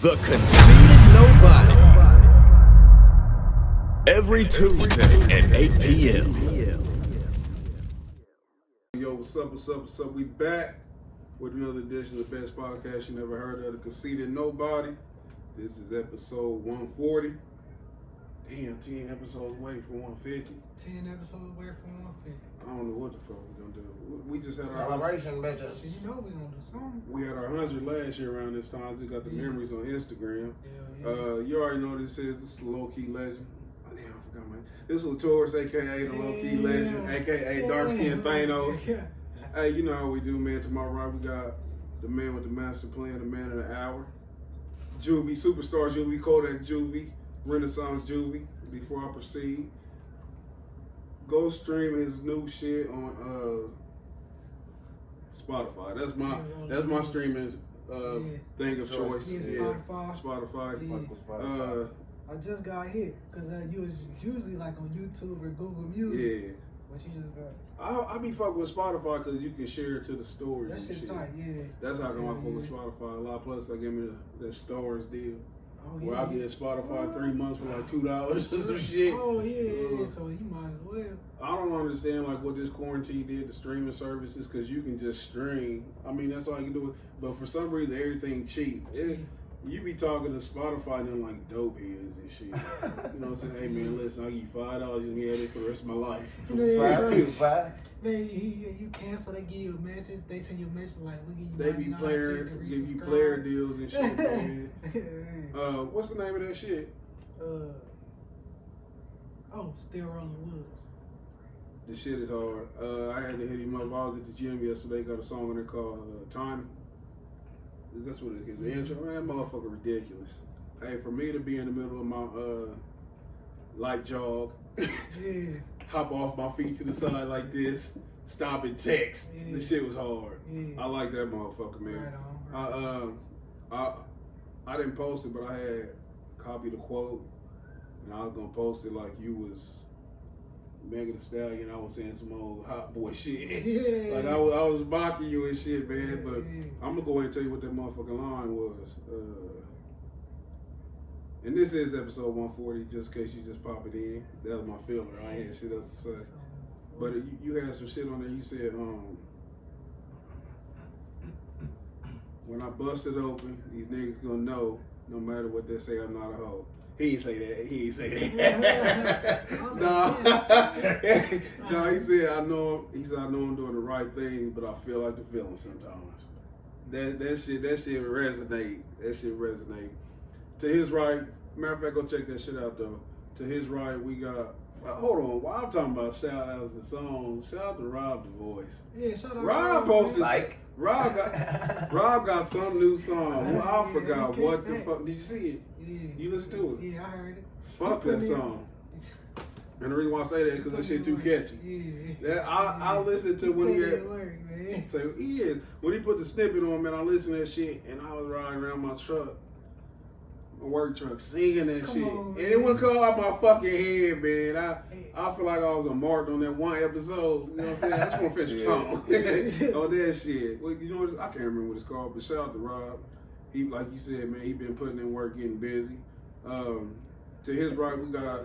The Conceited Knowbody. Every Tuesday at 8 p.m. Yo, what's up? We back with another edition of the best podcast you never heard of, The Conceited Knowbody. This is episode 140. Damn, 10 episodes away from 150. 10 episodes away from 150. I don't know what the fuck we're gonna do. We just had celebration, bitches. So you know we gonna do something. We had our 100 last year around this time. Just got the memories on Instagram. Yeah. You already know what this is. This is the low key legend. Oh, damn, I forgot my. This is Taurus, aka the low key legend, aka dark skin Thanos. Hey, you know how we do, man. To my right, we got the man with the master plan, the man of the hour, Juvie, superstar Juvie, Kodak Juvie, Renaissance Juvie. Before I proceed, go stream his new shit on Spotify. That's my streaming thing of choice. Yeah, Spotify. Yeah. I just got hit because you was usually like on YouTube or Google Music. Yeah. But you just got. I be fucking with Spotify because you can share it to the stories. That shit tight, yeah. That's how come I fuck with Spotify a lot. Plus, they give me that stars deal. Oh, where yeah. I get Spotify 3 months for like $2 or some shit. Oh yeah, so you might as well. I don't understand like what this quarantine did to streaming services because you can just stream. I mean that's all you can do. But for some reason everything cheap. You be talking to Spotify and them like dope heads and shit. You know what I'm saying? Hey man, listen, I'll give you $5 and you have it for the rest of my life. Five. You cancel, they give you a message. They send you a message like we give you. They be give you player deals and shit, man. What's the name of that shit? Still Rolling Woods. The shit is hard. I had to hit him up. I was at the gym yesterday. Got a song in there called Tiny. That's what it is. The intro, man, that motherfucker ridiculous. Hey, for me to be in the middle of my light jog, hop off my feet to the side like this, stop and text. Yeah. This shit was hard. Yeah. I like that motherfucker, man. Right on. I didn't post it, but I had copied the quote, and I was gonna post it like you was Megan Thee Stallion. I was saying some old hot boy shit. Yeah. Like I was mocking you and shit, man. But I'm gonna go ahead and tell you what that motherfucking line was. And this is episode 140, just in case you just pop it in. That was my filler. I ain't had shit else to say. But you had some shit on there. You said, when I bust it open, these niggas gonna know, no matter what they say, I'm not a hoe. He ain't say that. No, he said I know I'm doing the right thing, but I feel like the feeling sometimes. That shit resonate. That shit resonate. To his right, matter of fact, go check that shit out though. To his right, we got. Hold on, while I'm talking about shout outs and songs, shout out to Rob the Voice. Yeah, shout out. Rob posted. Like. Rob got some new song. Well, I forgot what the fuck. Did you see it? Yeah. You listen to it? Yeah, I heard it. Fuck that song. And the reason why I say that because that shit too catchy. Yeah. That I listened to when when he put the snippet on, man. I listened to that shit and I was riding around my truck, my work truck, singing that shit, and it wouldn't come out my fucking head, man. I feel like I was a mark on that one episode. You know what I'm saying? I just want to finish the song on that shit. Well, you know what? I can't remember what it's called, but shout out to Rob. He, like you said, man, he been putting in work, getting busy. To his right, we got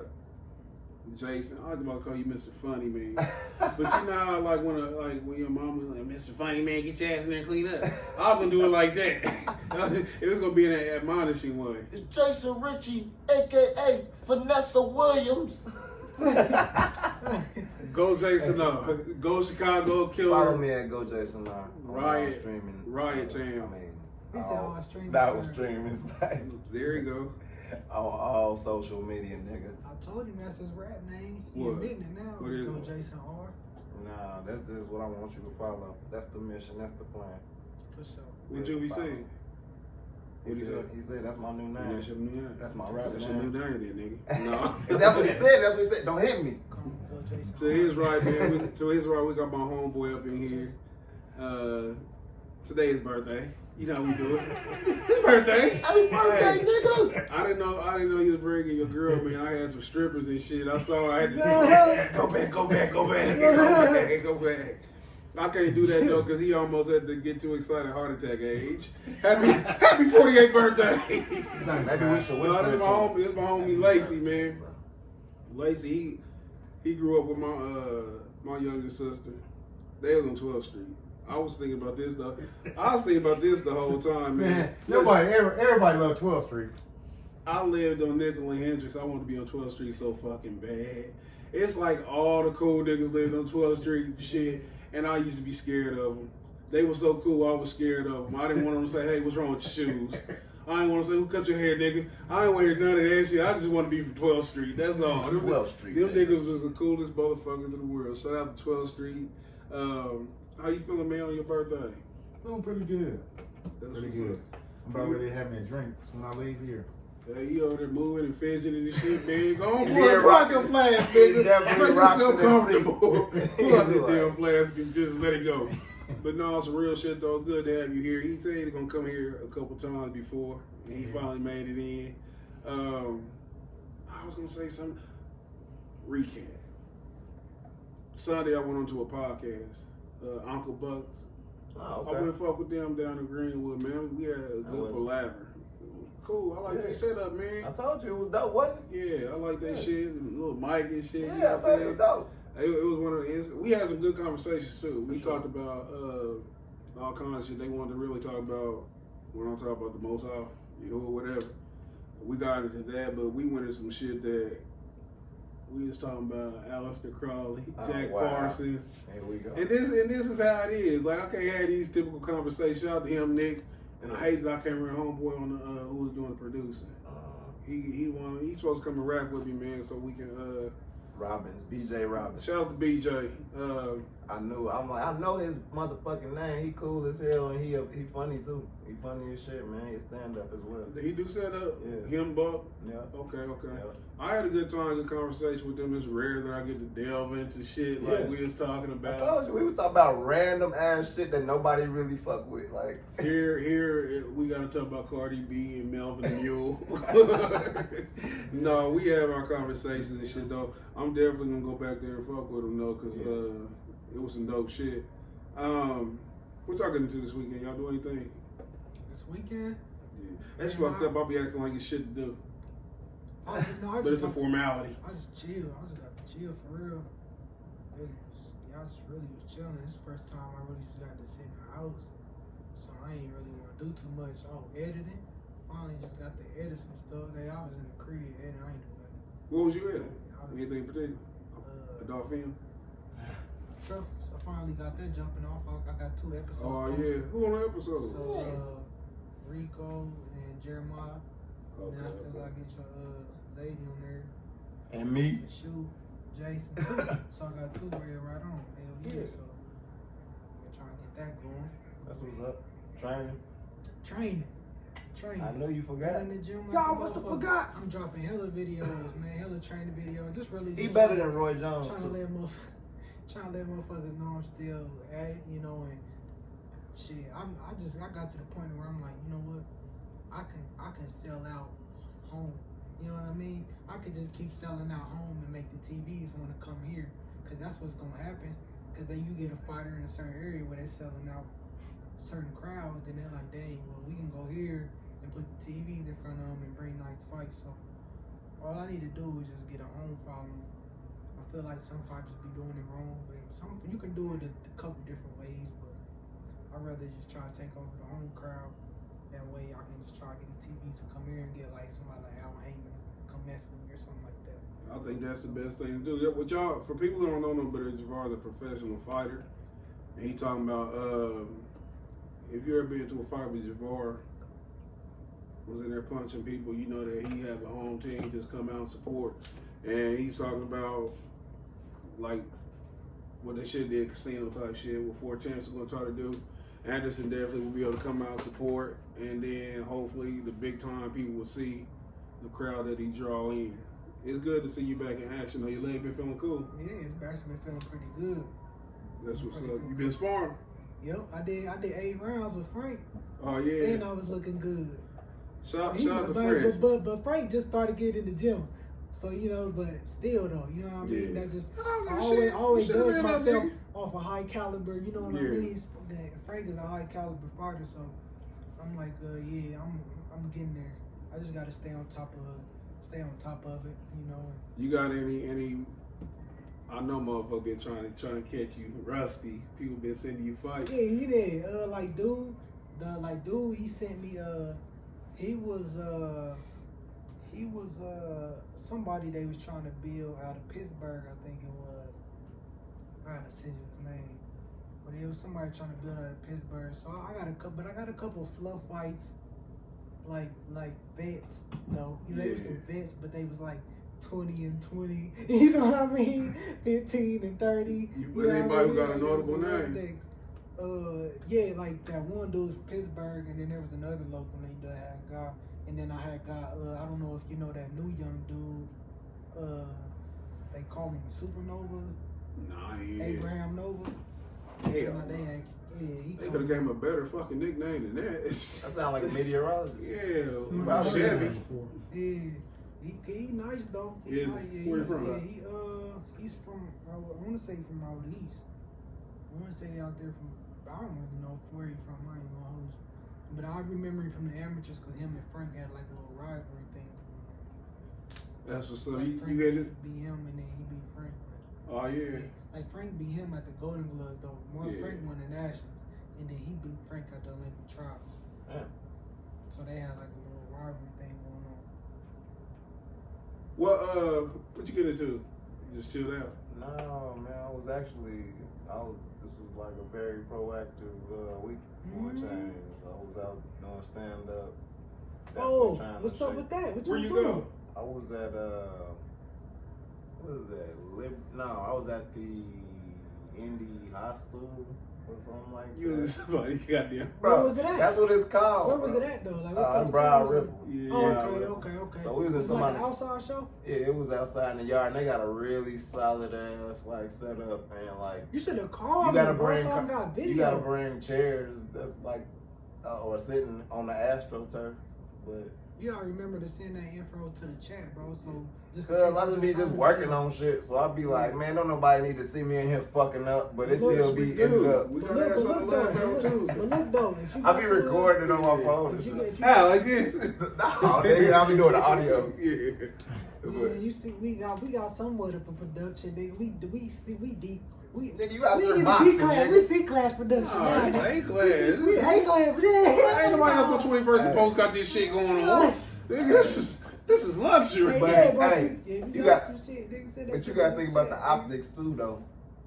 Jason. I was about to call you Mr. Funny Man, but you know how like when your mom was like, Mr. Funny Man, get your ass in there and clean up. I was gonna do it like that. It was gonna be in an admonishing way. It's Jason Ritchie, aka Vanessa Williams. Go Jason up. Go Chicago Killer. Follow me at Go Jason up. Riot streaming. Riot Town. That was streaming. There you go. On all social media, nigga. I told him that's his rap name. He What? admitting it now. What is Go it? Jason R. Nah, that's just what I want you to follow. That's the mission. That's the plan. For sure. What Juvie say? He said that's my new name. And that's your new name. That's my rap That's name. your new name, then, nigga. No. That's what he said. That's what he said. Don't hit me. Call him Go Jason To his right, man. To his right, we got my homeboy up in here. Today's birthday. You know how we do it. His birthday. Happy birthday, nigga. I didn't know you was bringing your girl, man. I had some strippers and shit. I saw I had to go back. I can't do that though, because he almost had to get too excited, heart attack age. Happy 48th birthday. Maybe we should whisper This it my to him. homie. This my homie Lacey, man. Lacey, he grew up with my youngest sister. They was on 12th Street. I was thinking about this though. I was thinking about this the whole time, man. Everybody loved 12th Street. I lived on Nickel and Hendrix. I wanted to be on 12th Street so fucking bad. It's like all the cool niggas lived on 12th Street and shit, and I used to be scared of them. They were so cool, I was scared of them. I didn't want them to say, hey, what's wrong with your shoes? I didn't want to say, who cut your hair, nigga? I didn't want to hear none of that shit. I just want to be from 12th Street. That's all. 12th Street. Them niggas was the coolest motherfuckers in the world. Shout out to 12th Street. How you feeling, man, on your birthday? Feeling pretty good. That's Pretty what's good. up. I'm about ready to have me a drink when I leave here. Hey, you over there moving and fidgeting and shit, man. Go on, He pull did out rock your it. flask, He nigga. definitely Make rocked yourself it and comfortable. Pull out that Right. damn flask and just let it go. But no, some real shit though. Good to have you here. He said he's gonna come here a couple times before, and he finally made it in. I was gonna say something. Recap. Sunday I went onto a podcast, Uncle Bucks. Oh, I went and fuck with them down in Greenwood, man. We had a good palaver. Cool. I like that setup, man. I told you it was dope, wasn't it? Yeah, I like that shit. And little mic and shit. Yeah, you know I what told I'm you it saying? was dope. It was one of the. We had some good conversations too. We sure. talked about all kinds of shit. They wanted to really talk about when I'm talking about the Most High, or whatever. We got into that, but we went into some shit that we was talking about. Aleister Crowley, Jack Parsons. Here we go. And this is how it is. Like, I can't have these typical conversations. Shout out to him, Nick. And I hate that I can't remember homeboy on the who was doing the producing. He's supposed to come and rap with me, man, so we can Robbins, BJ Robbins. shout out to BJ. I know his motherfucking name. He cool as hell and he funny too. He funny as shit, man. He stand up as well. Did he do set up? Yeah. Him, Buck? Yeah. Okay. Yeah. I had a good time, good conversation with them. It's rare that I get to delve into shit like Yeah. we was talking I about. told you we was talking about random ass shit that nobody really fuck with. Like Here, we gotta talk about Cardi B and Melvin Mule. No, we have our conversations and shit though. I'm definitely gonna go back there and fuck with them though, cause it was some dope shit. What y'all getting into this weekend? Y'all do anything? This weekend? Yeah. That's fucked up. I'll be acting like it's shit to do, I but it's a formality. I just chill. I just got to chill for real. I just really was chilling. It's the first time I really just got to sit in the house. So I ain't really want to do too much. Oh, editing. Finally just got to edit some stuff. I was in the crib editing. I ain't doing nothing. What was you in? Anything in particular? Adult film? Truffles. I finally got that jumping off. I got 2 episodes. Oh yeah. Who on the episode? So Rico and Jeremiah. And I still gotta get your lady on there. And me. The shoe, Jason. So I got 2 right on. Hell yeah. So we're trying to get that going. that's what's up. Training. Training. I know you forgot. In the gym like Y'all a must have motherfucker. forgot. I'm dropping hella videos, man. Hella training videos. Just really. He just better trying- than Roy Jones. Trying to Too. let motherfuckers know I'm still at it, you know, and shit. I got to the point where I'm like, you know what? I can sell out home. You know what I mean? I could just keep selling out home and make the TVs want to come here, cause that's what's gonna happen. Cause then you get a fighter in a certain area where they're selling out certain crowds, then they're like, dang, well we can go here and put the TVs in front of them and bring nice fights. So all I need to do is just get a home following. I feel like some fighters be doing it wrong, but you can do it a couple different ways. But I'd rather just try to take over the home crowd. That way I can just try to get the TVs to come here and get like somebody like Al Heyman come mess with me or something like that. I think that's the best thing to do. Yeah, what y'all, for people who don't know no better, Javar is a professional fighter, and he talking about if you ever been to a fight with Javar, was in there punching people, you know that he have a home team just come out and support, and he's talking about like what they should did casino type shit, what 4 Champs are gonna try to do. Anderson definitely will be able to come out and support, and then hopefully the big time people will see the crowd that he draw in. It's good to see you back in action. Though your leg been feeling cool. Yeah, it's actually been feeling pretty good. That's what's up. You been sparring? Yep, I did 8 rounds with Frank, Oh yeah. and I was looking good. Shout He out to was- Francis. but Frank just started getting in the gym. So, you know, but still though, you know what I mean? Yeah. That just, Oh, I shit. always You should've judge been up myself. there. off a high caliber, you know what I mean? Frank is a high caliber fighter, so I'm like, yeah, I'm getting there. I just gotta stay on top of it, you know. You got any? I know motherfucker been trying to catch you rusty. People been sending you fights. Yeah, he did. Dude, he sent me. He was somebody they was trying to build out of Pittsburgh. I think it was. I gotta send you his name, but it was somebody trying to build out of Pittsburgh. So I got a couple of fluff fights, like vets though. You know, they was some vets, but they was like 20 and 20. You know what I mean? 15 and 30. But anybody who got a notable name? Yeah, like that one dude was from Pittsburgh, and then there was another local name that I had got, and then I had got I don't know if you know that new young dude. They call him Supernova. Nah, yeah. Abraham Nova. Hell, he they could have gave him a better fucking nickname than that. That sound like a meteorologist. Yeah, About Chevy. Yeah, he nice though. Where you from? Yeah, he's from. I want to say from out east. I want to say out there from. I don't really know where he's from. I ain't gonna hold you. But I remember him from the amateurs because him and Frank had like a little rivalry thing. That's what's up. Like You Frank get it? beat him and then he beat Frank. Oh yeah. Like Frank beat him at the Golden Gloves though. Frank won the Nationals, and then he beat Frank at the Olympic trials. Yeah. So they had like a little rivalry thing going on. What you get into? You just chilled out. No, man, this was like a very proactive week for a change. I was out doing stand up. Oh, what's up with that? What Where you doing? go? I was at what is that? I was at the Indie Hostel or something like You and that. somebody goddamn. Bro, Where was it at? That's what it's called. Where was bro. it at though? Like what part of Brown town was it? Ripple. Yeah. Oh, okay. So we was in It's like somebody. an outside show? Yeah, it was outside in the yard, and they got a really solid ass like setup, and like You should have called you me. gotta Bro, bring so I got video. you gotta bring chairs that's like or sitting on the AstroTurf, but. You gotta remember to send that info to the chat, bro. So just Cause I just be just working on shit, so I'll be like, man, don't nobody need to see me in here fucking up, but it still be ended up. We But gotta have look something though, left on Tuesday. but look though, if you I got be someone- recording it on my phone. If and you, shit. if you, Ah, like this. No, nigga, I be doing the audio. Yeah. yeah, you see, we got somewhat of a production, nigga. We deep. Nigga, you out We there ain't even boxing, B class. nigga. We C class production. Nah, now. it's A class. We A class. Yeah. Ain't nobody else on 21st and Post got this shit going on. Nigga, this is luxury. But, Yeah, bro, hey, if you got got- some shit, nigga, say that But you shit gotta in think the about the chat, optics too, though.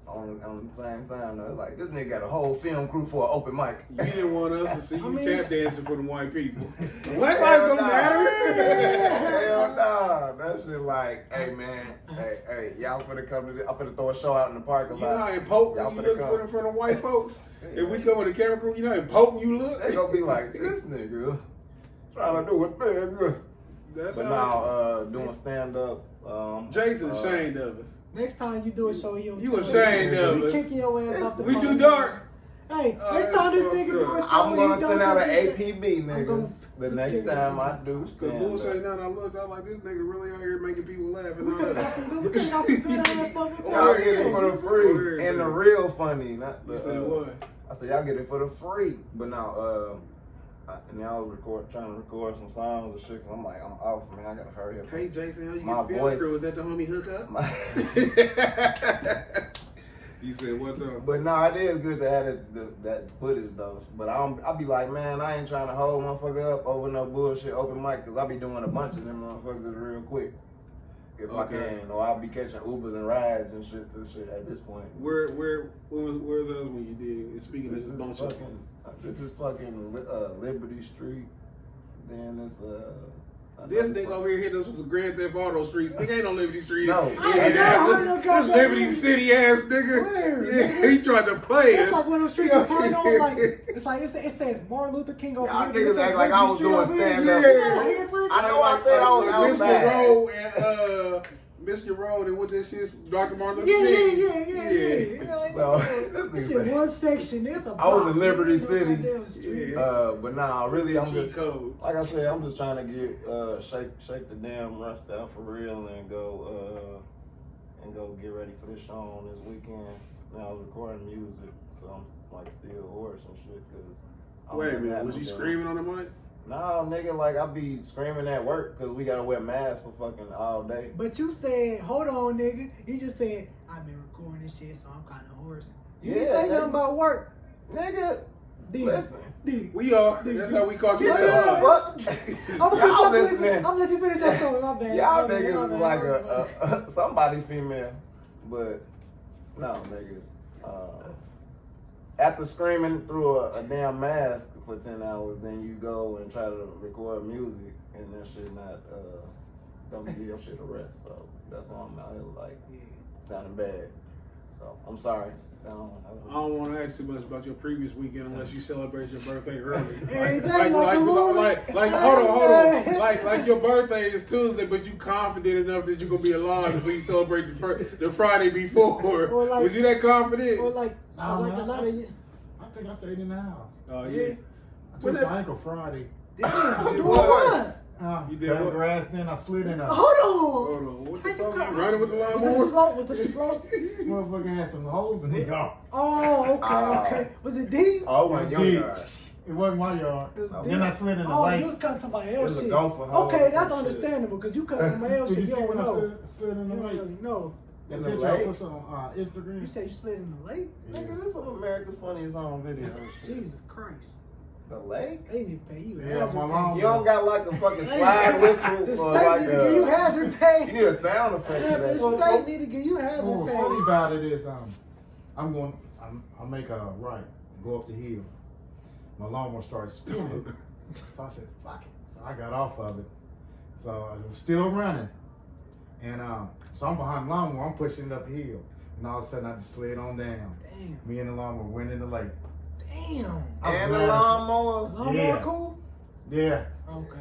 On the same time, though, it's like this nigga got a whole film crew for an open mic. You didn't want us to see you I mean- tap dancing for them white people. Black lives don't matter. Hell nah. That shit like, hey man, hey, y'all finna come to this. I'm finna throw a show out in the parking You know how lot. important Y'all you finna look come. for in front of white folks? If we come with a camera crew, you know how important you look? They gonna be like, this nigga trying to do it big. That's But how now, doing stand up. Jason ashamed of us. Next time you do a show, you ashamed of We us. kicking your ass off the We too podcast. dark. Hey, Oh, next time this that's nigga do a fucked show, I'm gonna he send goes out to an the- APB, I'm gonna- niggas. The next time I do Cause stand Bull say up. nothing, I looked out like this nigga really out here making people laugh and We all could have got some good, we could have got some good ass fucking Y'all Word. get it for the free. And the real funny, not the. You said what? I said y'all get it for the free. But now, and y'all trying to record some songs and shit. Cause I'm like, I'm off, man. I gotta hurry up. Hey Jason, how you My get film voice- crew? Is that the homie hookup? You said what though? But no, it is good to have that footage though. But I'll be like, man, I ain't trying to hold motherfucker up over no bullshit open mic, cause I be doing a bunch of them motherfuckers real quick. If I Okay. can, or I'll be catching Ubers and rides and shit to shit at this point. Where's the other one you did? And speaking of This this is bunch of fucking Liberty Street. Then it's this nigga over here hitting us with some Grand Theft Auto streets. Nigga ain't on Liberty Street. No. I ain't never heard no This goddamn Liberty Liberty. City ass nigga. Where, Yeah, nigga? he tried to play It's us. like one of them streets you turn on, like it's like it says Martin Luther King over Y'all here. niggas act like I was doing stand up. I know I said I was Michigan outside. Road and Michigan Road and what this shit, Dr. Martin Luther King. Yeah. So, This this shit nigga one section. There's a I was in block. Liberty There's no City. goddamn street. Yeah. but nah, really, I'm Cheat just code. like I said, I'm just trying to get shake the damn rust out for real and go get ready for this show on this weekend. and I was recording music, so I'm like still hoarse and shit. Cause Wait a minute, was you screaming on the mic? No, nigga, like I be screaming at work because we gotta wear masks for fucking all day. But you said, hold on, nigga. You just said, I've been recording this shit, so I'm kind of hoarse. You didn't say nothing about work. Nigga, listen. We are. That's how we call you. What the fuck? Y'all listening. I'm gonna let you finish that story. My bad. Y'all niggas is like a somebody female, but no, nigga. After screaming through a damn mask for 10 hours, then you go and try to record music, and that shit don't give your shit a rest. So that's why I'm out here like sounding bad. So I'm sorry. I don't want to ask too much about your previous weekend unless you celebrate your birthday early. Hold on. Like your birthday is Tuesday, but you confident enough that you're gonna be alive, so you celebrate the Friday before. Like, was you that confident? Or like, No, like a lot of you. I think I stayed in the house. Oh yeah. I took my ankle Friday. Damn, doing what? You did cut grass, then I slid in a. Hold on. What the fuck? You running with the Was lawnmower? it a slope? This motherfucker had some holes in it. Oh, okay. Was it deep? Oh, my yard. It wasn't my yard. It was Then deep? I slid in the Oh, lake. you cut somebody It else was a shit. gopher hole Okay, or that's some shit. understandable because you cut somebody else Did shit. you see You when don't I know. slid in the You don't lake? really know. In The the picture I lake? put on Instagram. You said you slid in the lake? Yeah. Nigga, this is America's Funniest Home Video. Jesus Christ. The lake? They need to pay you Yeah, hazard my pay. mom- You don't got like a fucking slide whistle The or state like need to give you a. hazard pay. You need a sound effect for that The shit. state need to give you hazard What's pay. funny about it is I'll make a right, go up the hill. My lawnmower started spinning. So I said, fuck it. So I got off of it. So I was still running. And so I'm behind the lawnmower, I'm pushing it uphill. And all of a sudden I just slid on down. Damn. Me and the lawnmower went in the lake. Damn. And the lawnmower. Lawnmower Yeah. cool? Yeah. Okay.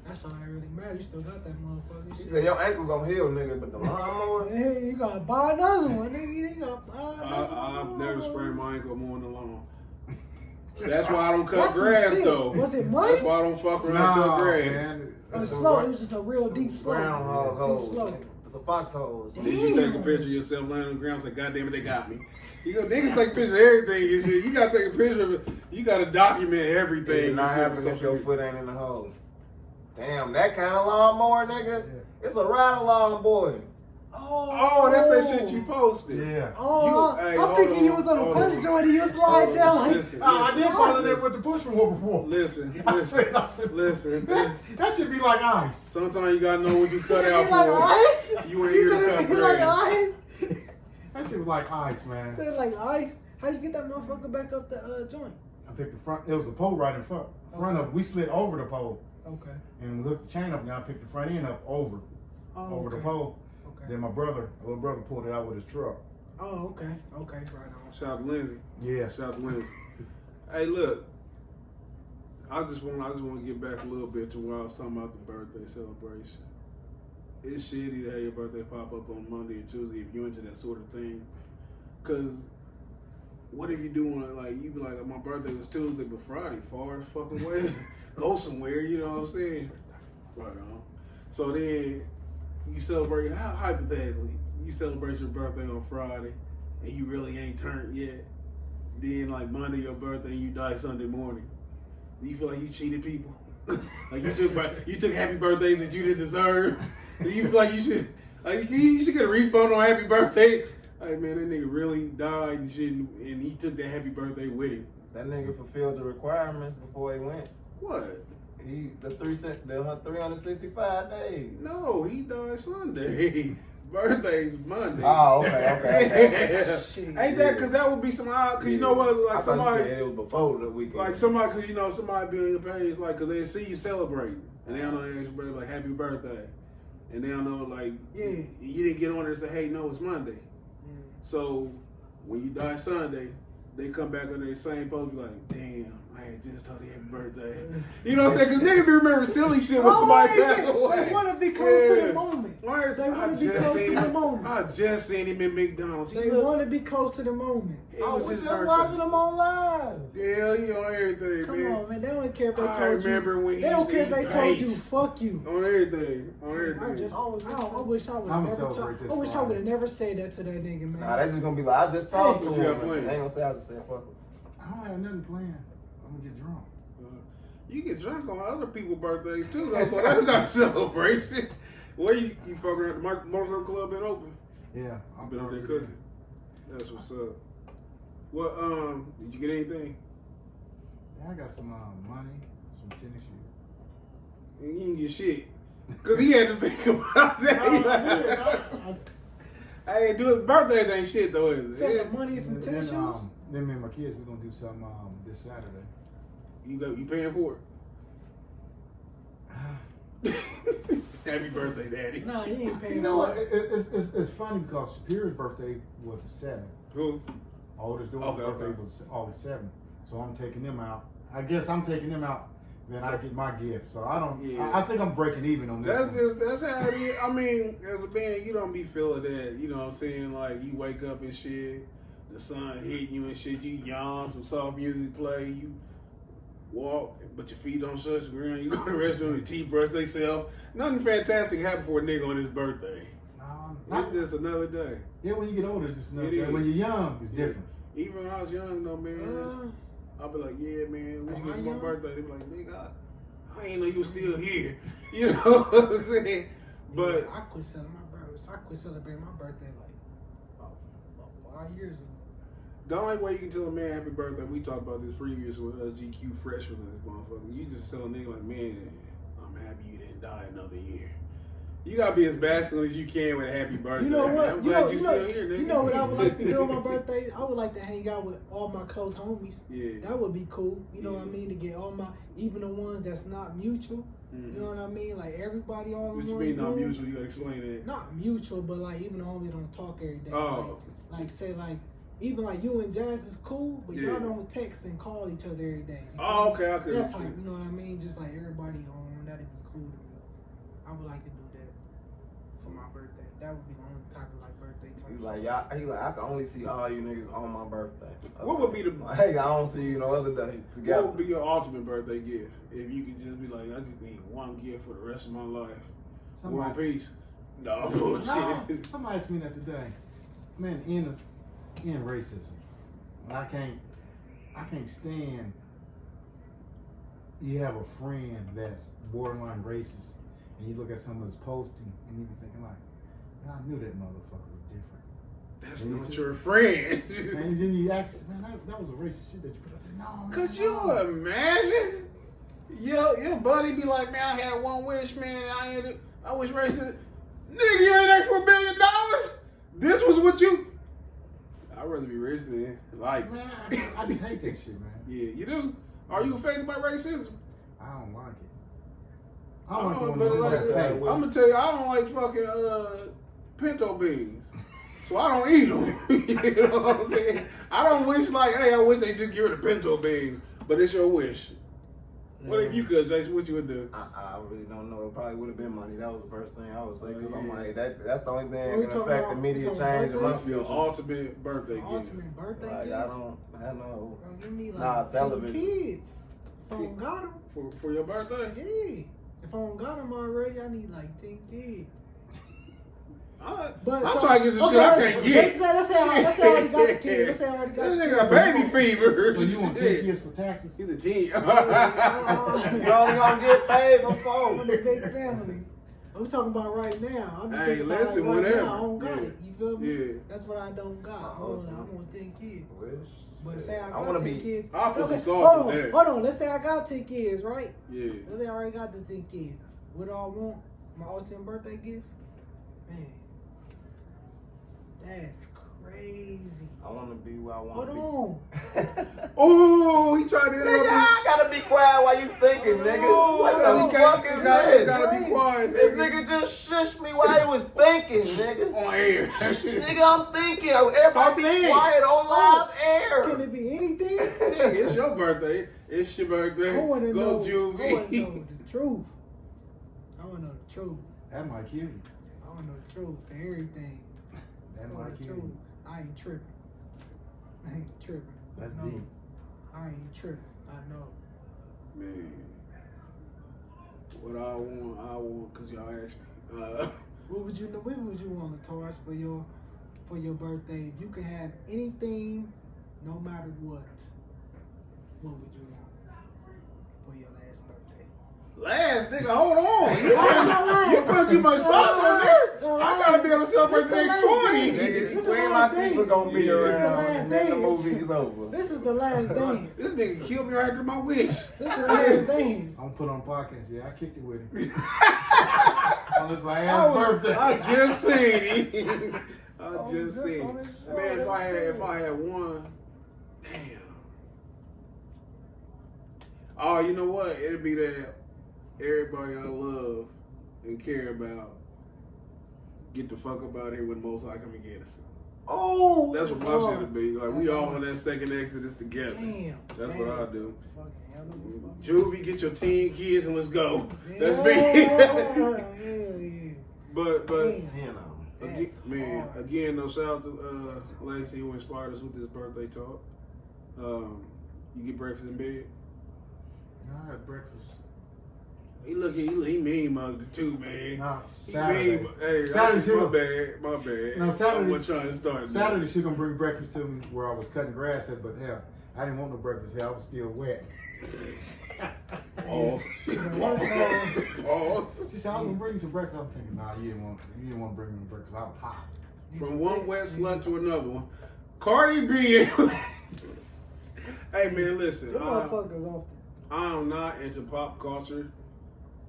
That's all that really matters. You still got that motherfucker. She said your ankle gonna heal, nigga, but the lawnmower. Hey, you gotta buy another one, nigga. You gotta buy another I've one. never sprained my ankle more than the lawn. That's why I don't cut That's some grass shit. though. Was it muddy? That's why I don't fuck around and cut grass. Man. It was slow. It was just a real deep slope. Groundhog Deep hole. slope. It's a foxhole. Damn. Then you take a picture of yourself laying on the ground and say, God damn it, they got me. You go, niggas take pictures of everything and shit. You gotta take a picture of it. You gotta document everything. It's not happening if your foot ain't in the hole. Damn, that kind of lawnmower, nigga. Yeah. It's a ride along boy. Oh, that's that shit you posted. Yeah. Oh, You- hey, I'm thinking hold you on, was on a hold punch on. joint and you slide Hold down on, like. listen, I did follow that listen, with the push more before. listen, I listen, said, listen. that should be like ice. Sometimes you gotta know what you cut It out be like for. ice? You ain't here to said it cut be like grass. ice? That shit was like ice, man. Said like ice? How you get that motherfucker back up the joint? I picked the front. It was a pole right in front of. We slid over the pole Okay. and we hooked the chain up. Now I picked the front end up over Oh, the okay. pole. Okay. Then my little brother, pulled it out with his truck. Oh, okay. Okay, right on. Shout out to Lindsay. Yeah. Shout out to Lindsay. Hey, look. I just want to get back a little bit to where I was talking about the birthday celebration. It's shitty to have your birthday pop up on Monday and Tuesday if you're into that sort of thing. Cause what if you doing like you be like, my birthday was Tuesday, but Friday, far as fucking way, go somewhere. You know what I'm saying? Right on. So then you celebrate. Hypothetically, you celebrate your birthday on Friday, and you really ain't turned yet. Then like Monday your birthday, and you die Sunday morning. Do you feel like you cheated people? Like you took happy birthdays that you didn't deserve. Do you feel like you should get a refund on happy birthday? Like man, that nigga really died and shit, and he took that happy birthday with him. That nigga fulfilled the requirements before he went. What? The 365 days. No, he died Sunday. Birthday's Monday. Oh, okay. Shit. Ain't that because that would be some odd? Because you know what? I Like thought you somebody. said it was before the weekend. Like somebody, cause you know somebody be on your page, like, cause they see you celebrating, and they don't know your birthday, like happy birthday, and they don't know like Yeah. you didn't get on there and say, hey, no, it's Monday. So when you die Sunday, they come back on their same post, be like, damn, I had just told you happy birthday. You know what I'm saying? Cause niggas be remember silly shit when somebody passed away. They want to be close to Yeah. the moment. Why? They want to be close to the moment. I just seen him in McDonald's. They want to be close to the moment. It I was was his just birthday. watching them on live. Yeah, he on everything, Come man. on, man. They don't care if they I told you. remember when he They don't used to care if eat they told you, paste. fuck you. On everything. On I everything. wish I would I'ma never celebrate this I wish I Friday. would have never said that to that nigga, man. Nah, they just gonna be like, I just talked to What you him. got planned? They ain't gonna say I just said fuck him. I don't have nothing planned. I'm gonna get drunk. You get drunk on other people's birthdays too, though, so that's not a celebration. Where you fucking at the Motorcycle Club been open? Yeah, I've been over there cooking. That's what's up. What did you get anything? Yeah, I got some money, some tennis shoes. You didn't get shit. Cause he had to think about that. I ain't do his birthdays ain't shit though, is Said it? some money and some tennis shoes. Then me and my kids, we're gonna do something this Saturday. You paying for it? Happy birthday, Daddy. Nah, he ain't paying. You know for what? it. It's funny because Superior's birthday was the 7th. Who? Oldest daughter's Okay, birthday okay. was August 7th. So I'm taking them out. I guess I'm taking them out. Then I get my gift. So I don't. Yeah. I think I'm breaking even on this. That's how it is. I mean, as a band, you don't be feeling that. You know what I'm saying? Like you wake up and shit, the sun hitting you and shit. You yawn, some soft music play. You walk, but your feet don't touch the ground. You go to the restroom, your teeth brush themselves. Nothing fantastic happened for a nigga on his birthday. It's just another day. Yeah, when you get older, it's just another It day. is. When you're young, it's different. Even when I was young, though, man, I'll be like, yeah, man, what you get for my birthday? They be like, nigga, I ain't know you was still here. You know what I'm saying? But Yeah, I quit celebrating my birthday like about 5 years ago. the only way you can tell a man happy birthday, we talked about this previous with us GQ Fresh was in this motherfucker. You just tell a nigga like, man, I'm happy you didn't die another year. You gotta be as masculine as you can with a happy birthday. You know what? I'm glad you still here, nigga. You know what I would like to do on my birthday? I would like to hang out with all my close homies. Yeah. That would be cool. You know what I Yeah. mean? To get all my, even the ones that's not mutual. You know what I mean? Like everybody all in What you one mean not room. mutual? You gotta explain that. Not mutual, but like even the homie don't talk every day. Oh. Like say like even like you and Jazz is cool, but Yeah. y'all don't text and call each other every day. You Oh, feel me? okay, okay. That type, you know what I mean? Just like everybody on, that'd be cool to me. I would like to do that for my birthday. That would be the only type of like birthday type. He's like, y'all, he like, I can only see all you niggas on my birthday. What would be the- Like, hey, I don't see you no other day together. What would be your ultimate birthday gift? If you could just be like, I just need one gift for the rest of my life. War and peace. No, bullshit. Somebody asked me that today. Man, end racism. I can't stand. You have a friend that's borderline racist, and you look at some of his posting, and you be thinking like, man, I knew that motherfucker was different. That's not your friend. And then you ask, man, that was a racist shit that you put up there. No, man, Could no. you imagine? Your buddy be like, man, I had one wish, man, and I wish racist. Nigga, you ain't asked for $1 billion? This was what you... I'd rather be rich than like... Man, I just hate that shit, man. Yeah, you do? Are you affected by racism? I don't like it. I don't like it when but it's like, that fake. I'm gonna tell you, I don't like fucking pinto beans. So I don't eat them. You know what I'm saying? I don't wish like, hey, I wish they just get rid of pinto beans. But it's your wish. What if you could, Jason? What you would do? I really don't know. It probably would have been money. That was the first thing I would say because I'm Yeah. like, that's the only thing What that we can talking affect about? immediate We change in my talking Your future. ultimate birthday gift. Ultimate birthday Like, gift? I don't have no. Bro, give me like Nah, 10 television. kids. If I don't got them, For your birthday? yeah. If I don't got them already, I need like 10 kids. I'm trying to get some shit I can't get. Let's say I already got the kids. Let's say I already got This the nigga got kids. baby fever. So you want 10 kids for taxes? He's a teen. You only gonna get paid for I'm 4. in a big family. I'm talking about right now. I'm just Hey, thinking about listen, like right whatever. now. I don't got Yeah. it. You feel me? Yeah. That's what I don't got. I want 10 kids. Wish. But say I I got wanna 10 be- kids. I'll put Okay, some sauce hold in on, there. hold on. Let's say I got 10 kids, right? Yeah. Let's say I already got the 10 kids. What do I want? My ultimate birthday gift? Man, that's crazy. I want to be where I want Hold to be. on. Oh, he tried to Nigga, interrupt me. I gotta be quiet while you thinking, nigga. Oh, What you the fuck is this? Gotta be quiet, This nigga. nigga just shushed me while he was thinking, nigga. On air. Nigga, I'm thinking. Everybody be in. quiet on live Can air. it be anything? Nigga, it's your birthday. It's your birthday. I want to Go know. Juvie. I want to know the truth. I want to know the truth. That might kill you. I don't know the truth to everything. That I know might the kill truth. you. I ain't tripping. I ain't tripping. That's No, deep. I ain't tripping. I know. Man. What I want, cause y'all asked me. What would you want, Lataurus, for your birthday? If you could have anything, no matter what would you want for your last birthday? Last nigga, hold on. You put too much sauce on this. I gotta be able to celebrate the next 20. Nigga, Queen Latifah gonna be around and then the movie's over. This is the last dance. This nigga killed me right after my wish. This is the last dance. I'm put on podcast. Yeah, I kicked it with him. On his last birthday. I just seen it. I Oh, just this seen on it. his show, Man, if that's I had one, damn. Oh, you know what? It'd be that everybody I love and care about get the fuck up out here when Most High come and get us. Oh, That's what my Lord. shit would be. Like, we all on that second exodus together. Damn. That's what I do. Fucking hell of a fucking. Juvie, get your 10 kids and let's go. That's Yeah. me. But Damn. again, man, again, no shout out to Lacey who inspired us with this birthday talk. You get breakfast in bed. I had breakfast. He mean mugged too, man. Nah, He Saturday. mean, hey, Saturday, my bad. No, Saturday. I wasn't trying to start. Saturday she gonna bring breakfast to me where I was cutting grass at, but hell, I didn't want no breakfast. Hell, I was still wet. Pause. Pause. She said, "I'm gonna bring you some breakfast." I'm thinking, nah, you didn't want to bring me breakfast. I was hot. From one wet slut to another one. Cardi B. Hey man, listen. Them motherfuckers off I'm not into pop culture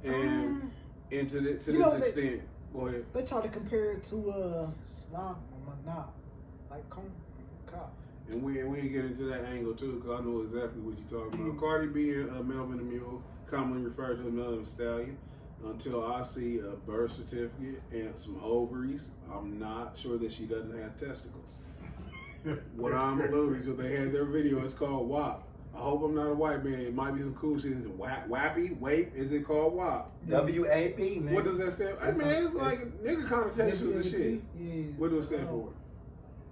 and into this extent. Go ahead. They try to compare it to Islam or Manah. Like, come cop. And we ain't get into that angle too, because I know exactly what you're talking about. Cardi B and Melvin the Mule, commonly referred to another stallion. Until I see a birth certificate and some ovaries, I'm not sure that she doesn't have testicles. What I'm alluding to, they had their video. It's called WAP. I hope I'm not a white man. It might be some cool shit. Is it WAPy? Wait, is it called WAP? W-A-P, nigga. What does that stand for? I mean, it's like nigga connotations and shit. Yeah. What does it stand for?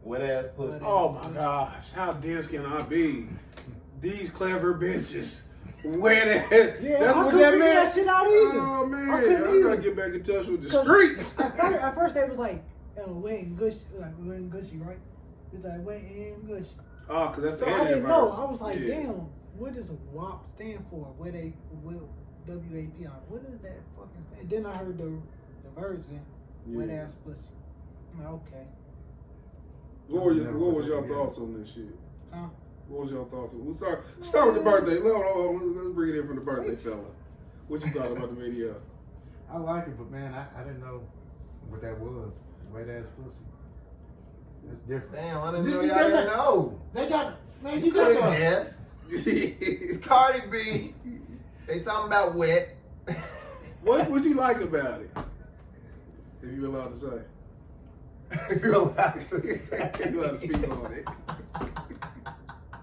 Wet ass pussy. Oh my gosh, how dense can I be? These clever bitches. Wet ass. Yeah, That's I what couldn't that figure meant. that shit out either. Oh man, I couldn't I either. gotta get back in touch with the 'Cause streets. At first they was like, wet and gushy, right? It's like wet and gushy. Oh, cause that's So the I edited didn't know. version. I was like, Yeah. damn, what does WAP stand for? What W-A-P? What is that fucking stand? Then I heard the version, wet Yeah. ass pussy. I'm like, okay. What was your thoughts on this shit? Huh? What was your thoughts on? We'll start with the birthday. Let's bring it in from the birthday fella. What you thought about the video? I like it, but man, I didn't know what that was. Wet ass pussy. That's different. Damn, I didn't Did know you y'all get didn't that? know. They got, man, You you got could have some. guessed. It's Cardi B. They talking about wet. What you like about it? If you're allowed to say. If you're allowed to If you're allowed to speak on it.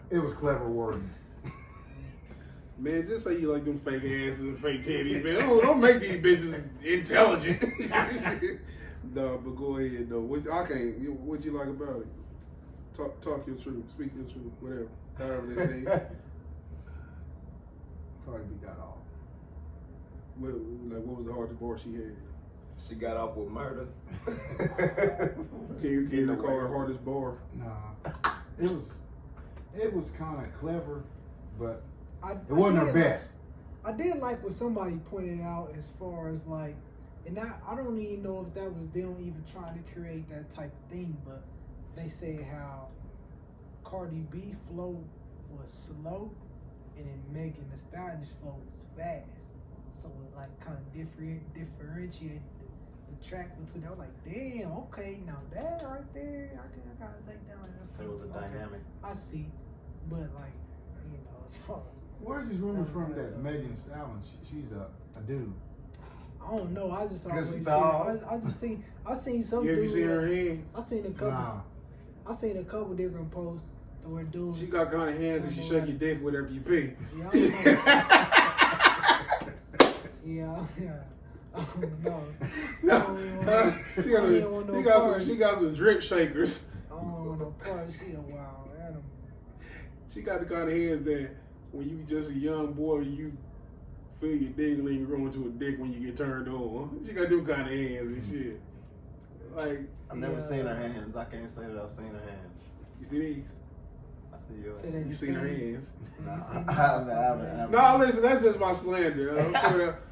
It was clever wording. Man, just say you like them fake asses and fake titties, man. Don't make these bitches intelligent. No, but go ahead though. What you like about it? Talk your truth. Speak your truth. Whatever. However they say it. Cardi B got off. What was the hardest bar she had? She got off with murder. Can you call her hardest bar? Nah, it was kind of clever, but I it wasn't her did best. I did like what somebody pointed out as far as like, and I don't even know if that was them even trying to create that type of thing, but they said how Cardi B flow was slow, and then Megan Thee Stallion's flow was fast. So it like kind of differentiated the track between. I was like, damn, okay, now that right there, I can kind of take down. It was a dynamic. I see, but like, you know, as far as Where's these rumors from that Megan Thee Stallion, she's a dude? I don't know. I just always she seen. tall. I seen some. You ever dude, seen her hand? I seen a couple. Nah. I seen a couple different posts where dudes. She got kind of hands and she shake your dick whatever you pee. Yeah, I don't know. yeah. No. No, she got some drip shakers. I don't want no part. She a wild animal. She got the kind of hands that when you just a young boy, you feel your dick and you grow into a dick when you get turned on. She got them kind of hands and shit. Like I've never seen her hands. I can't say that I've seen her hands. you see these? I see yours. Say that You seen her hands? Nah, I haven't. No, listen, that's just my slander.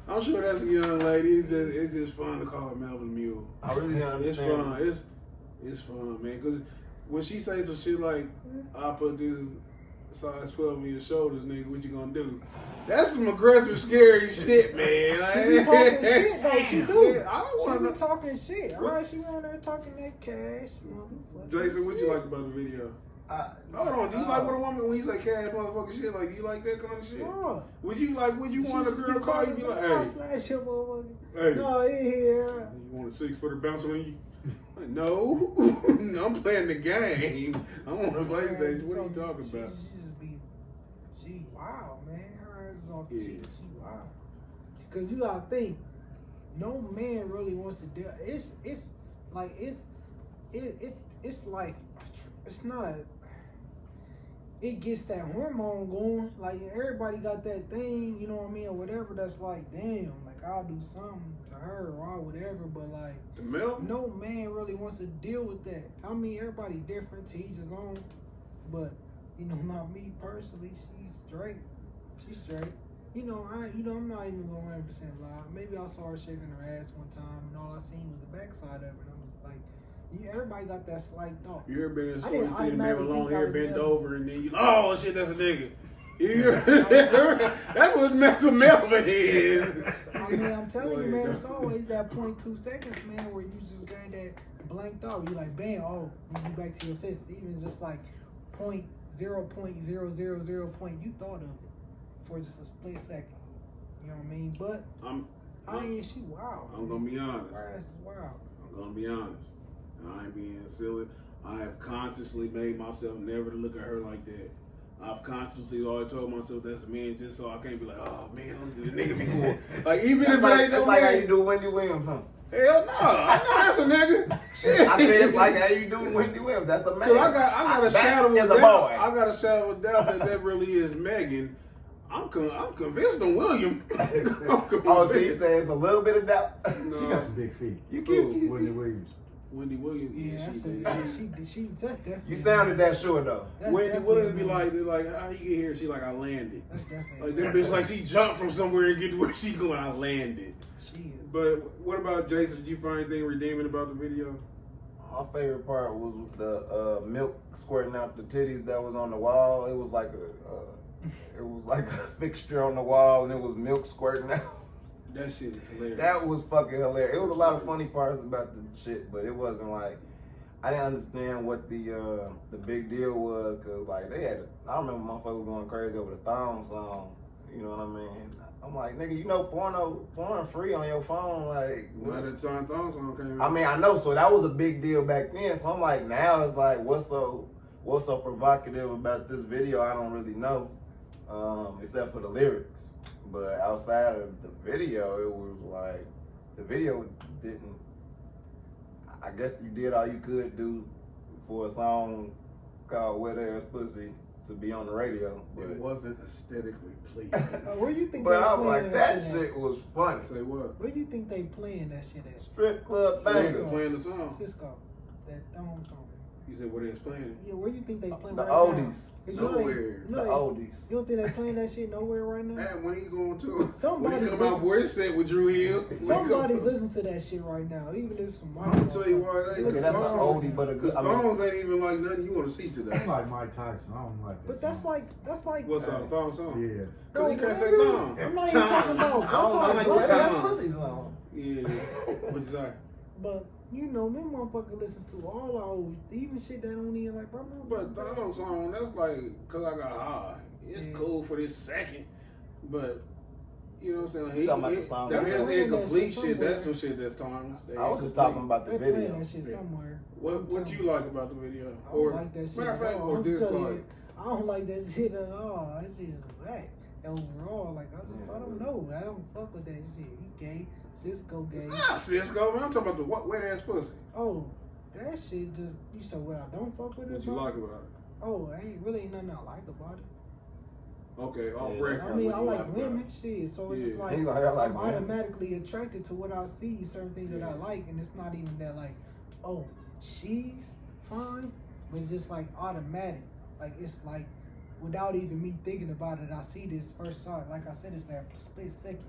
I'm sure that's a young lady. It's just fun to call her Melvin Mule. I really don't It's understand. fun. It's fun, man. Because when she says some shit like, "I put this size 12 on your shoulders, nigga, what you gonna do?" That's some aggressive, scary shit, man. She be talking shit though. She do. I don't She want be to. talking shit. All right, she on there talking that cash. Jason, what you like about the video? Hold on, do you like what a woman when you say cash motherfucking shit? Like, do you like that kind of shit? No. Would you want a girl call you be like, I hey, slash your motherfucker. hey, No, here. you want a 6-footer bouncing on you? No, I'm playing the game. I'm on the PlayStation. What are you talking about? She wild, man. Her ass is off the Yeah. shit. She wild. Cause you gotta think, no man really wants to deal. It's like it's not a. It gets that hormone going. Like everybody got that thing, you know what I mean, or whatever. That's like, damn, like I'll do something to her or whatever. But like, The milk? no man really wants to deal with that. I mean, everybody different, to each his own. But you know, not me personally. She's straight. She's straight. I'm not even going 100% lie. Maybe I saw her shaking her ass one time, and all I seen was the backside of it. And I was like, everybody got that slight thought. You ever been in a I store, didn't you see the man with automatically long think I hair was bent Melvin. over, and then you, oh shit, that's a nigga. That's what Melvin is. I mean, I'm telling you, man, it's always that 0.2 seconds, man, where you just got that blanked out. You like, bam, oh, you back to your senses. Even just like 0.000 point, you thought of it for just a split second. You know what I mean? But she wild. I'm gonna be honest. Her ass is wild. I'm gonna be honest. And I ain't being silly. I have consciously made myself never to look at her like that. I've consciously always told myself that's a man just so I can't be like, oh man, I'm the nigga before. Like even if it ain't no That's like how man. you do Wendy Williams, huh? Hell no, I know that's a nigga. Shit. I said it's like how you do Wendy Williams. That's a man. Cause I got a That shadow is of a doubt. boy. I got a shadow of doubt that really is Megan. I'm convinced on William. Oh, so you say it's a little bit of doubt? No. She got some big feet. You Who? keep Wendy Williams. Wendy Williams. Yeah, she that's definitely. You sounded that sure though. That's Wendy definitely Williams be a man. like, how you get here? She like, I landed. That's definitely. Like that bitch, like she jumped from somewhere and get to where she going. I landed. She is. But what about Jason? Did you find anything redeeming about the video? My favorite part was the milk squirting out the titties that was on the wall. It was like a fixture on the wall, and it was milk squirting out. That shit is hilarious. That was fucking hilarious. It was a lot of funny parts about the shit, but it wasn't like I didn't understand what the big deal was, cause like they had. I remember motherfuckers going crazy over the thong song. You know what I mean? I'm like, nigga, you know porn free on your phone, like. By the time Thong song came I out. mean, I know, so that was a big deal back then. So I'm like, now it's like, what's so provocative about this video? I don't really know, except for the lyrics. But outside of the video, it was like, the video didn't. I guess you did all you could do for a song called "Wet Ass Pussy" to be on the radio. But, It wasn't aesthetically pleasing. Where you think but they I'm playing like, that shit shit was funny. Say what? Where you think they playing that shit at? Strip club They banger. playing the song. Cisco. That thong song. You said what it's playing? Yeah, where you think they playing The right oldies. now? Nowhere. The oldies. You don't think they playing that shit nowhere right now? Man, when he going to? When Somebody's he come out for his set with Drew Hill? Somebody's listening to that shit right now, even if some. I'm tell you what, Yeah, that's an oldie, but a The good. I mean, Stones ain't even like nothing you want to see I today. like Mike Tyson. I don't like that. But that's like. What's up, Thong song? Yeah. Cause he can't say nigga, thong. I'm not even talking about. I don't I'm like talking wet about. ass pussy song. Yeah. What you say? But you know, me motherfucker listen to all our old, even shit that don't even like. Bro, But Thong song, that's like, cause I got high. It's Yeah. cool for this second, but you know what I'm saying? Talking about the song. That That's is playing that incomplete shit shit. That's somewhere. some shit that's timeless. I was just talking about the They playing video. that shit somewhere. What you like about the video? I don't like that shit. Matter of at fact, all. or I'm dislike? telling you, I don't like that shit at all. That shit's whack. Overall, like I don't know. I don't fuck with that shit. He gay. Cisco gay. Ah, Cisco, man. I'm talking about the wet ass pussy. Oh, that shit just, you said what I don't fuck with it What you about? like about it? Oh, ain't really nothing I like about it. Okay, off Yeah, record. I mean, what I you like about women, it? shit. So it's Yeah. just like, He like, I like I'm women. automatically attracted to what I see, certain things that I Yeah. like, and it's not even that like, oh, she's fine, but it's just like automatic. Like it's like, without even me thinking about it, I see this first shot. Like I said, it's that split second.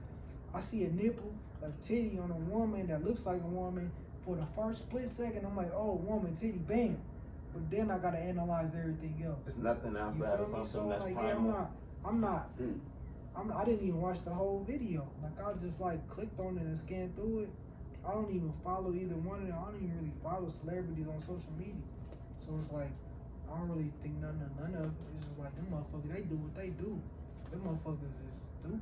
I see a nipple, a titty on a woman that looks like a woman. For the first split second, I'm like, oh, woman, titty, bam. But then I gotta analyze everything else. It's nothing You outside of feel me? something So that's like, yeah, primal. I didn't even watch the whole video. Like I just like clicked on it and scanned through it. I don't even follow either one of them. I don't even really follow celebrities on social media. So it's like I don't really think none of it. It's just like them motherfuckers, they do what they do. Them motherfuckers is stupid.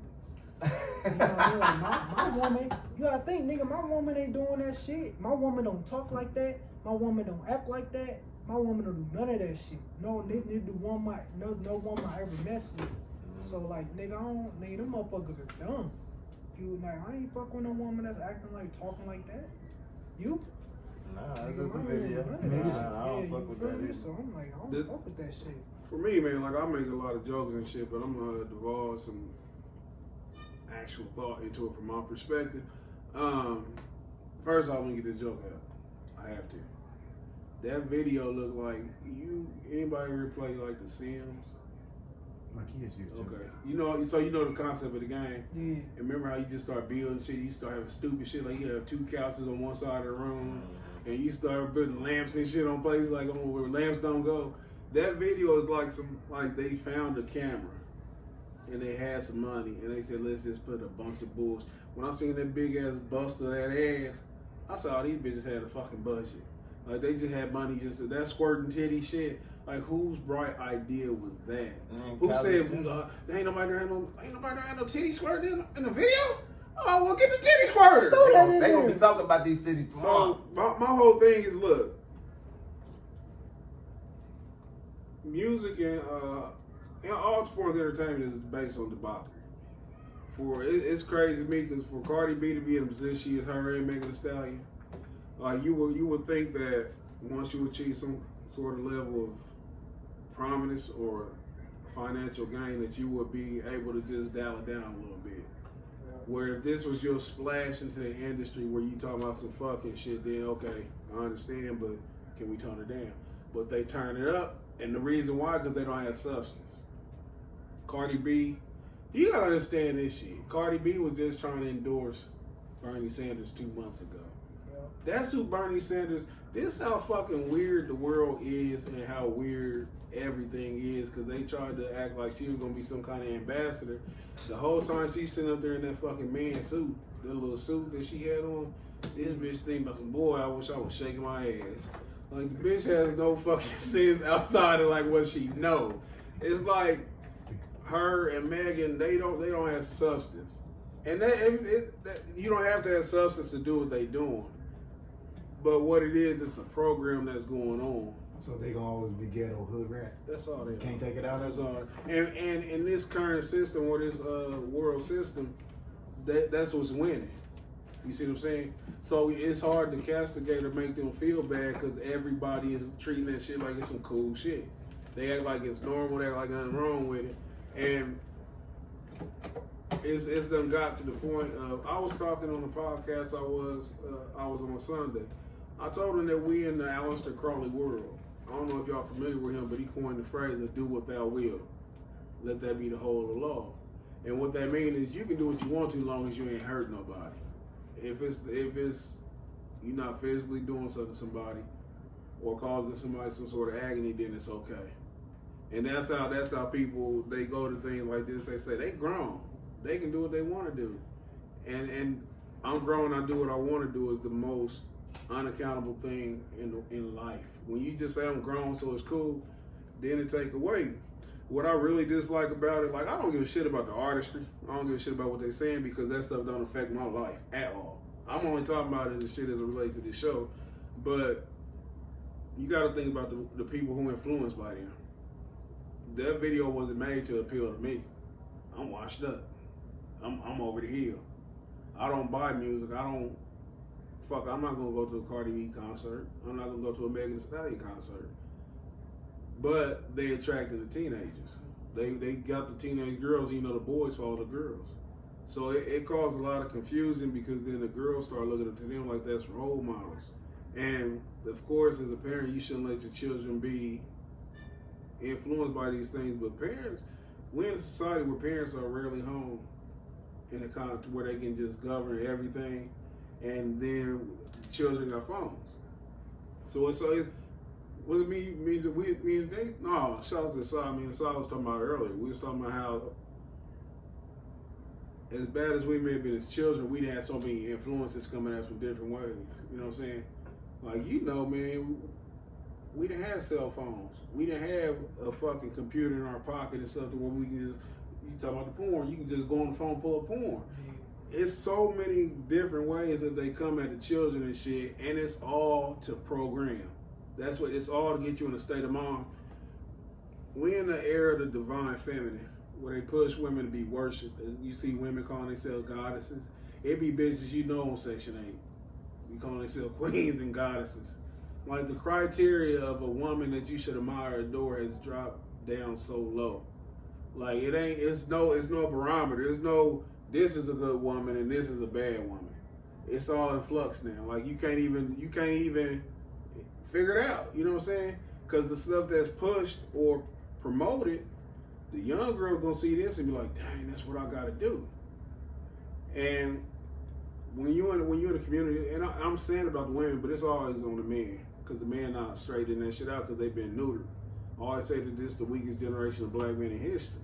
You know what I mean? Like my woman, you gotta think, nigga, my woman ain't doing that shit. My woman don't talk like that. My woman don't act like that. My woman don't do none of that shit. No woman I ever mess with. So like, nigga, them motherfuckers are dumb. If you like, I ain't fuck with no woman that's acting like, talking like that. You? Nah, Nigga, it's just a my video. woman, none of that shit. Nah, I don't Yeah, fuck you with feel that me? either. So I'm like, I don't This- fuck with that shit. For me, man, like I make a lot of jokes and shit, but I'm gonna divulge some actual thought into it from my perspective. First off, let me get this joke out. I have to. That video looked like anybody ever play like The Sims? My kids used to. Okay. You know the concept of the game. Yeah. And remember how you just start building shit, you start having stupid shit, like you have 2 couches on one side of the room, and you start putting lamps and shit on places like where lamps don't go. That video is like they found a camera and they had some money and they said, let's just put a bunch of bullshit. When I seen that big ass bust of that ass, I saw these bitches had a fucking budget. Like they just had money that squirting titty shit. Like whose bright idea was that? Who said ain't nobody there had no titty squirt in the video? Oh well, get the titty squirter. They gonna be talking about these titties tomorrow. So my whole thing is, look, music and all forms of entertainment is based on debauchery. It's crazy to me because for Cardi B to be in the position she is, her and Megan Thee Stallion, like you would think that once you achieve some sort of level of prominence or financial gain, that you would be able to just dial it down a little bit. Where if this was your splash into the industry where you talking about some fucking shit, then okay, I understand, but can we tone it down? But they turn it up, and the reason why, because they don't have substance. Cardi B, you gotta understand this shit. Cardi B was just trying to endorse Bernie Sanders 2 months ago. That's who Bernie Sanders. This is how fucking weird the world is and how weird everything is, because they tried to act like she was gonna be some kind of ambassador. The whole time she's sitting up there in that fucking man suit, that little suit that she had on, this bitch thinking about some, boy, I wish I was shaking my ass. Like the bitch has no fucking sense outside of like what she know. It's like her and Megan, they don't have substance, and you don't have to have substance to do what they doing. But what it is, it's a program that's going on. So they gonna always be ghetto hood rat. That's all they Can't take it out. That's all. And in this current system or this world system, that's what's winning. You see what I'm saying? So it's hard to castigate or make them feel bad because everybody is treating that shit like it's some cool shit. They act like it's normal. They act like nothing wrong with it, and it's done got to the point of. I was talking on the podcast. I was on Sunday. I told him that we in the Aleister Crowley world. I don't know if y'all familiar with him, but he coined the phrase of "do what thou will, let that be the whole of the law." And what that means is you can do what you want to, as long as you ain't hurt nobody. If it's you're not physically doing something to somebody or causing somebody some sort of agony, then it's okay. And that's how people, they go to things like this. They say they grown, they can do what they want to do, and I'm grown. I do what I want to do is the most unaccountable thing in life. When you just say I'm grown, so it's cool, then it take away. What I really dislike about it, like I don't give a shit about the artistry. I don't give a shit about what they're saying because that stuff don't affect my life at all. I'm only talking about it as shit as it relates to this show. But you got to think about the people who influenced by them. That video wasn't made to appeal to me. I'm washed up. I'm over the hill. I don't buy music. I'm not gonna go to a Cardi B concert. I'm not gonna go to a Megan Thee Stallion concert. But they attracted the teenagers. They got the teenage girls, the boys follow the girls. So it caused a lot of confusion because then the girls start looking up to them like that's role models. And of course, as a parent, you shouldn't let your children be influenced by these things. But parents, we're in a society where parents are rarely home in a kind of where they can just govern everything, and then children got phones. So what it means that me and Jay, no, shout out to Sai. Me and Sai was talking about earlier. We was talking about how, as bad as we may have been as children, we had so many influences coming at us from different ways. You know what I'm saying? Like, man, we didn't have cell phones. We didn't have a fucking computer in our pocket and stuff to where we can just, you talk about the porn, you can just go on the phone, pull up porn. It's so many different ways that they come at the children and shit, and it's all to program. That's what it's all to get you in a state of mind. We in the era of the divine feminine, where they push women to be worshipped. You see women calling themselves goddesses. It be bitches on Section 8. We calling themselves queens and goddesses. Like, the criteria of a woman that you should admire or adore has dropped down so low. Like, it's no barometer. There's no, this is a good woman and this is a bad woman. It's all in flux now. Like, you can't even figure it out. You know what I'm saying? Because the stuff that's pushed or promoted, the young girl gonna see this and be like, dang, that's what I gotta do. And when you're in the community, and I'm saying about the women, but it's always on the men, because the men not straightening that shit out because they've been neutered. I always say that this is the weakest generation of black men in history.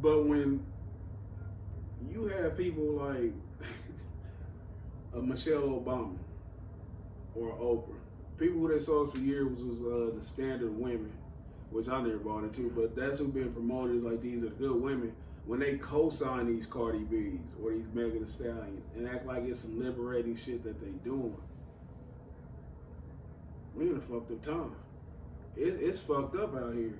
But when you have people like a Michelle Obama or Oprah, people who they saw for years was the standard of women, which I never bought into, but that's who've been promoted like these are good women. When they co-sign these Cardi B's or these Megan Thee Stallions and act like it's some liberating shit that they doing, we in a fucked up time. It's fucked up out here,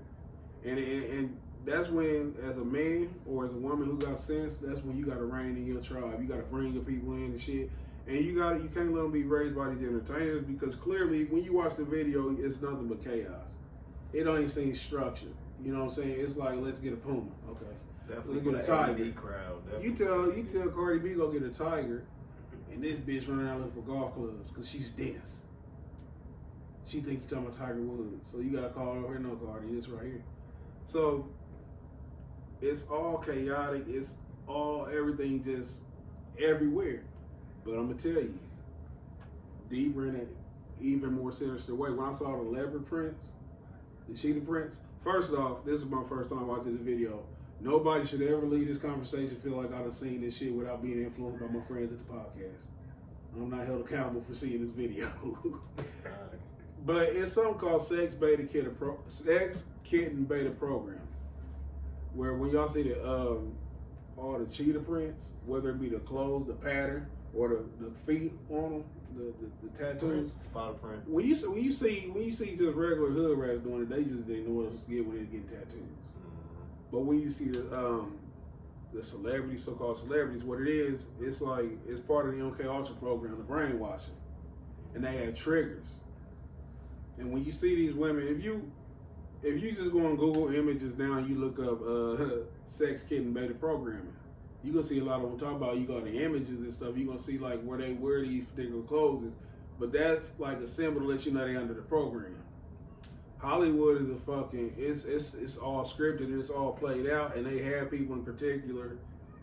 and that's when, as a man or as a woman who got sense, that's when you got to reign in your tribe. You got to bring your people in and shit, and you can't let them be raised by these entertainers, because clearly when you watch the video, it's nothing but chaos. It don't even seem structured. You know what I'm saying? It's like, let's get a puma, okay. Definitely get a tiger. Crowd. You tell Cardi B go get a tiger, and this bitch running out looking for golf clubs because she's dense. She think you talking about Tiger Woods, so you gotta call her. No, Cardi, this right here. So it's all chaotic. It's all everything just everywhere. But I'm gonna tell you, deeper in an even more sinister way. When I saw the leopard prints, the cheetah prints. First off, this is my first time watching this video. Nobody should ever leave this conversation feel like I done seen this shit without being influenced by my friends at the podcast. I'm not held accountable for seeing this video. But it's something called sex kitten beta program, where when y'all see all the cheetah prints, whether it be the clothes, the pattern, or the feet on them, the tattoos, spot print. When you see just regular hood rats doing it, they just didn't know what else to get when they getting tattoos. But when you see the celebrities, so-called celebrities, what it is, it's like, it's part of the MK Ultra program, the brainwashing. And they have triggers. And when you see these women, if you just go on Google Images now and you look up sex kitten beta programming, you're gonna see a lot of them talk about, you got the images and stuff, you're gonna see like where they wear these particular clothes. But that's like a symbol to let you know they under the program. Hollywood is a fucking, it's all scripted and it's all played out, and they have people in particular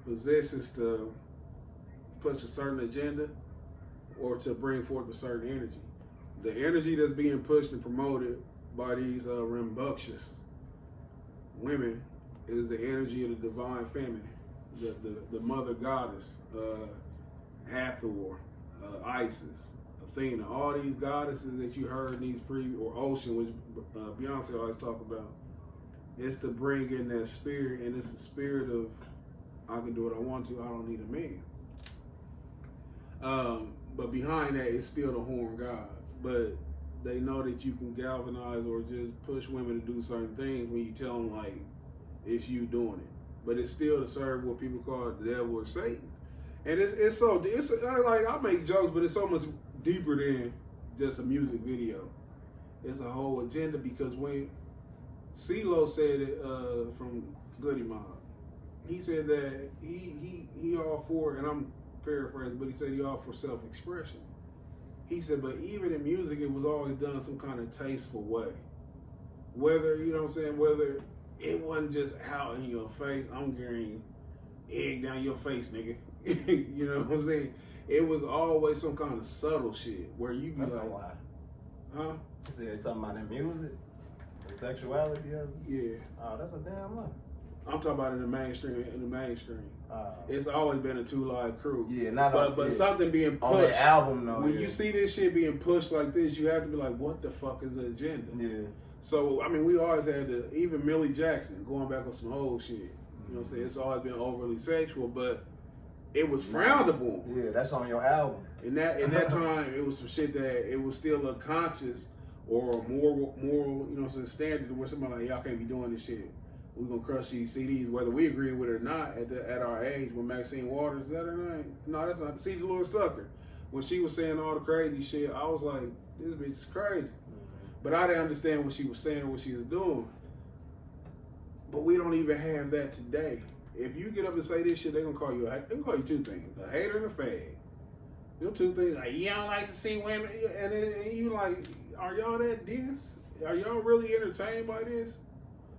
positions to push a certain agenda or to bring forth a certain energy. The energy that's being pushed and promoted by these rambunctious women is the energy of the divine feminine, the mother goddess, Hathor, Isis, Athena, all these goddesses that you heard in these or Ocean, which Beyonce always talk about. It's to bring in that spirit, and it's a spirit of, I can do what I want to, I don't need a man. But behind that, it's still the horn god. But they know that you can galvanize or just push women to do certain things when you tell them, like, it's you doing it. but it's still to serve what people call the devil or Satan. And it's like I make jokes, but it's so much deeper than just a music video. It's a whole agenda because when CeeLo said it from Goody Mob, he said that he all for, and I'm paraphrasing, but he said he all for self-expression. He said, but even in music, it was always done some kind of tasteful way. Whether, you know what I'm saying, whether it wasn't just out in your face, I'm getting egg down your face, nigga. You know what I'm saying? It was always some kind of subtle shit where you be That's like, a lie. huh? You said you're talking about the music, the sexuality of it? Yeah. Oh, that's a damn lie. I'm talking about in the mainstream. It's always been a two live crew. Yeah, not but something being pushed on the album though. When you see this shit being pushed like this, you have to be like, what the fuck is the agenda? Yeah. So I mean, we always had even Millie Jackson going back on some old shit. You know what I'm saying? It's always been overly sexual, but it was frowned upon. Yeah, that's on your album. In that time, it was some shit that it was still a conscious or a moral, you know what I'm saying, standard where somebody like, y'all can't be doing this shit. We're gonna crush these CDs, whether we agree with it or not. At our age, when Maxine Waters, is that her name? No, that's not. C.J. Lewis Tucker. When she was saying all the crazy shit, I was like, this bitch is crazy. But I didn't understand what she was saying or what she was doing. But we don't even have that today. If you get up and say this shit, they gonna call you two things: a hater and a fag. Them two things, like, you don't like to see women, and you like, are y'all that dense? Are y'all really entertained by this?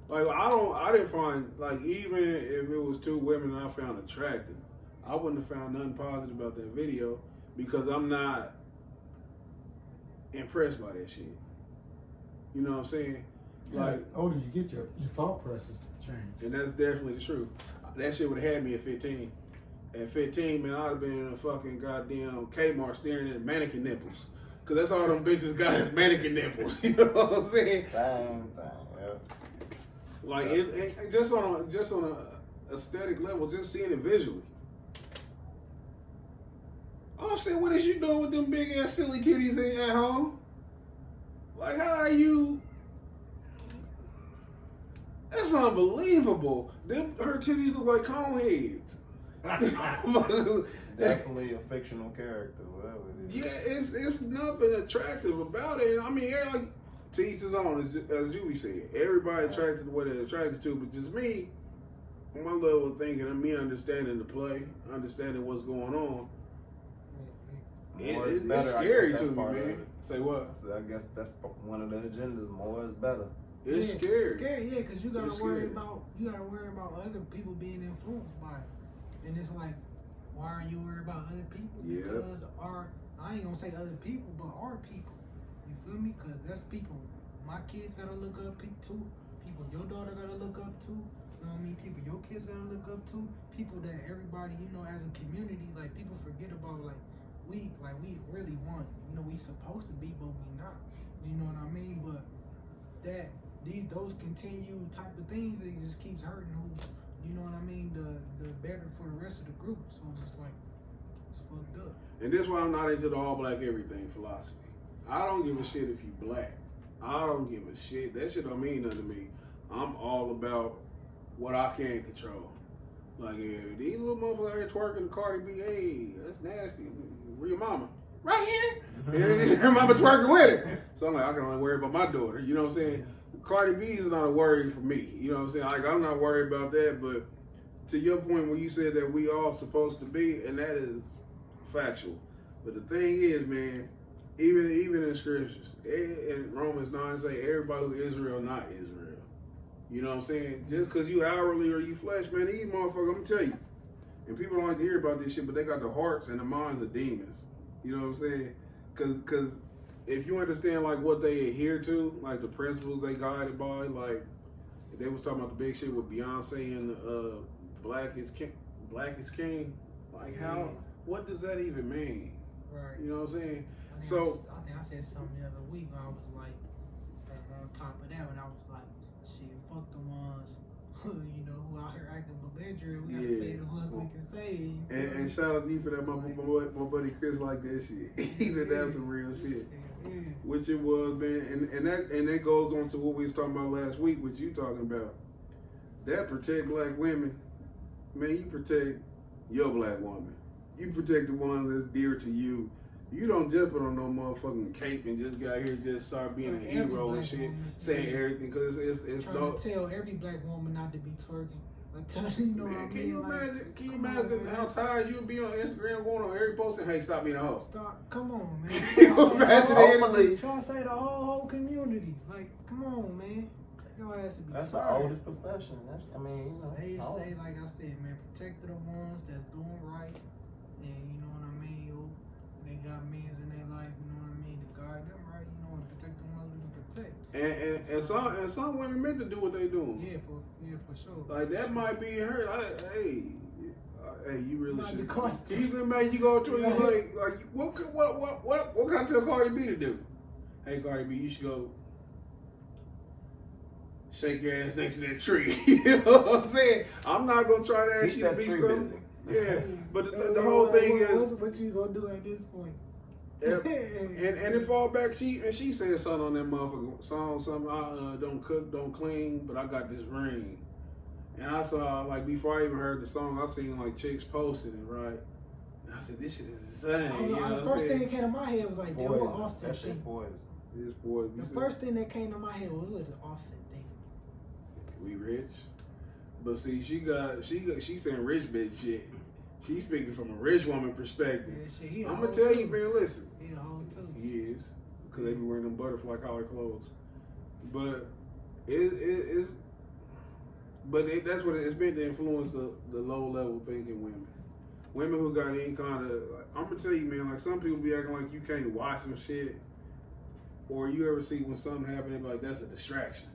Like, I didn't find, like, even if it was two women that I found attractive, I wouldn't have found nothing positive about that video because I'm not impressed by that shit. You know what I'm saying? Like, older you get, your thought process change. And that's definitely the truth. That shit would have had me at 15. At 15, man, I'd have been in a fucking goddamn Kmart staring at mannequin nipples. Cause that's all them bitches got is mannequin nipples. You know what I'm saying? Same thing, yeah. Like it just on a aesthetic level, just seeing it visually. Oh shit, what is you doing with them big ass silly titties at home? Like, how are you? That's unbelievable. Her titties look like cone heads. Definitely a fictional character, whatever it is. Yeah, it's nothing attractive about it. I mean, like, to each his own, as Julie said. Everybody attracted to what they're attracted to, but just me, on my level of thinking and me understanding the play, understanding what's going on, it's scary to me, man. Say what? So I guess that's one of the agendas. More is better. It's scary. scary. Yeah, because you gotta worry about other people being influenced by it. And it's like, why are you worried about other people? Yeah. Because I ain't gonna say other people, but our people. You feel me? Because that's people. My kids gotta look up too. People your daughter gotta look up to. You know what I mean? People your kids gotta look up to. People that everybody, you know, as a community, like, people forget about, like, we really want, you know, we supposed to be, but we not. You know what I mean? But those continued type of things, it just keeps hurting who, you know what I mean, the better for the rest of the group. So it's just like, it's fucked up. And this is why I'm not into the all black everything philosophy. I don't give a shit if you black. I don't give a shit. That shit don't mean nothing to me. I'm all about what I can control. Like, if these little motherfuckers out here twerking to Cardi B, hey, that's nasty. Where your mama? Right here. And her mama twerking with her. So I'm like, I can only worry about my daughter. You know what I'm saying? Cardi B is not a worry for me. You know what I'm saying? Like, I'm not worried about that. But to your point when you said that we all supposed to be, and that is factual. But the thing is, man, even in scriptures, in Romans 9 say everybody who Israel not Israel. You know what I'm saying? Just because you outwardly or you flesh, man, these motherfuckers, I'm going to tell you. And people don't like to hear about this shit, but they got the hearts and the minds of demons. You know what I'm saying? Because if you understand, like, what they adhere to, like, the principles they guided by, like, they was talking about the big shit with Beyonce and Black is King. Like, how, what does that even mean? Right. You know what I'm saying? I think I said something the other week where I was like, on top of that, when I was like, shit, fuck the ones, you know, who out here acting belligerent. We gotta say the ones we can say. And shout out to you for that, my buddy Chris like that shit. He said that's some real shit. Yeah. Which it was, man, and that goes on to what we was talking about last week, what you talking about. That protect black women man, you protect your black woman. You protect the ones that's dear to you. You don't just put on no motherfucking cape and just got here just start being a hero and shit, saying everything because it's trying to tell every black woman not to be twerking. Like, you know man, what I mean? can you Like, imagine? Can you imagine how tired you would be on Instagram going on every post and hey, stop being a hoe? Come on, man. Can you imagine Hopefully. Trying to say the whole community. Like, come on, man. Your ass to be That's tired. the oldest profession. That's, I mean, you know. Say, like I said, man, protect the ones that's doing right. And you know what I mean? They got men in their life, you know what I mean, to guard them right, you know, and protect the ones we can protect. And some women meant to do what they doing. Yeah, for sure. Like that might be her. Like, hey, you really Might be should. Cardi. Even man, you go to her, you like what can I tell Cardi B to do? Hey Cardi B, you should go shake your ass next to that tree. You know what I'm saying? I'm not gonna try to ask Keep you to that be tree something. busy. Yeah, but the whole thing is, what you gonna do at this point? and it fall back. She said something on that motherfucking song. Something I don't cook, don't clean, but I got this ring. And I saw like before I even heard the song, I seen like chicks posting it, right? And I said, this shit is insane. You know The first thing that came to my head was like, that was Offset That shit thing. poison. This boy, The first thing that came to my head was the Offset thing. we rich, but see, she saying rich bitch shit. She's speaking from a rich woman perspective. Yeah, shit, I'm gonna tell you, man. Listen, he a hoe too. he is because they be wearing them butterfly collar clothes. But it's that's what it's meant to influence the low level thinking women. Women who got any kind of I'm gonna tell you, man. Like some people be acting like you can't watch some shit, or you ever see when something happen, they be like that's a distraction.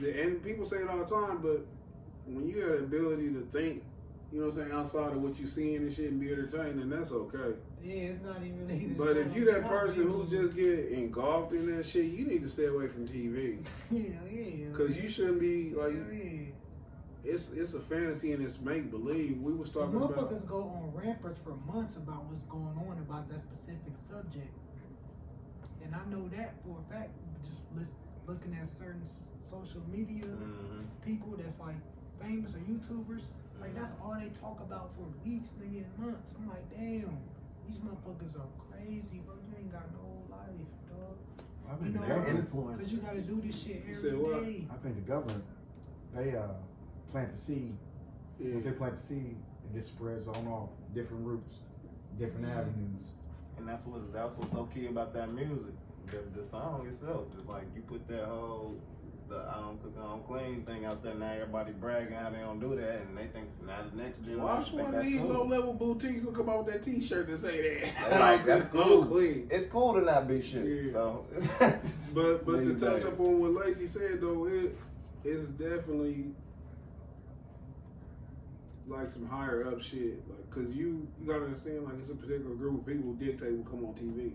And people say it all the time, but when you have the ability to think, you know what I'm saying, outside of what you seeing and shit and be entertained, then that's okay. Yeah, it's not even really. But if you that person who just get engulfed in that shit, you need to stay away from TV. yeah. Because you shouldn't be like, yeah. it's a fantasy and it's make believe. We was talking about. Motherfuckers go on rampage for months about what's going on about that specific subject, and I know that for a fact. Just looking at certain social media people that's like famous or YouTubers. Like that's all they talk about for weeks, nigga, and months. I'm like, damn, these motherfuckers are crazy, bro. You ain't got no life, dog. I think You know, they're cause influenced. you gotta do this shit You every said what? day. I think the government, they plant the seed. Yeah. Once they plant the seed, it just spreads on all different routes, different avenues. And that's what's so key about that music. The song itself, is like you put that whole I don't cook, I don't clean thing out there. Now everybody bragging how they don't do that, and they think now the next Watch generation think one of that's these cool. low level boutiques will come out with that T-shirt to say that. They're like, that's cool. Clean. It's cool to not be shit. Yeah. So, But to These touch days. up on what Lacey said though, it's definitely like some higher up shit. Like, cause you gotta understand, like it's a particular group of people who dictate what come on TV,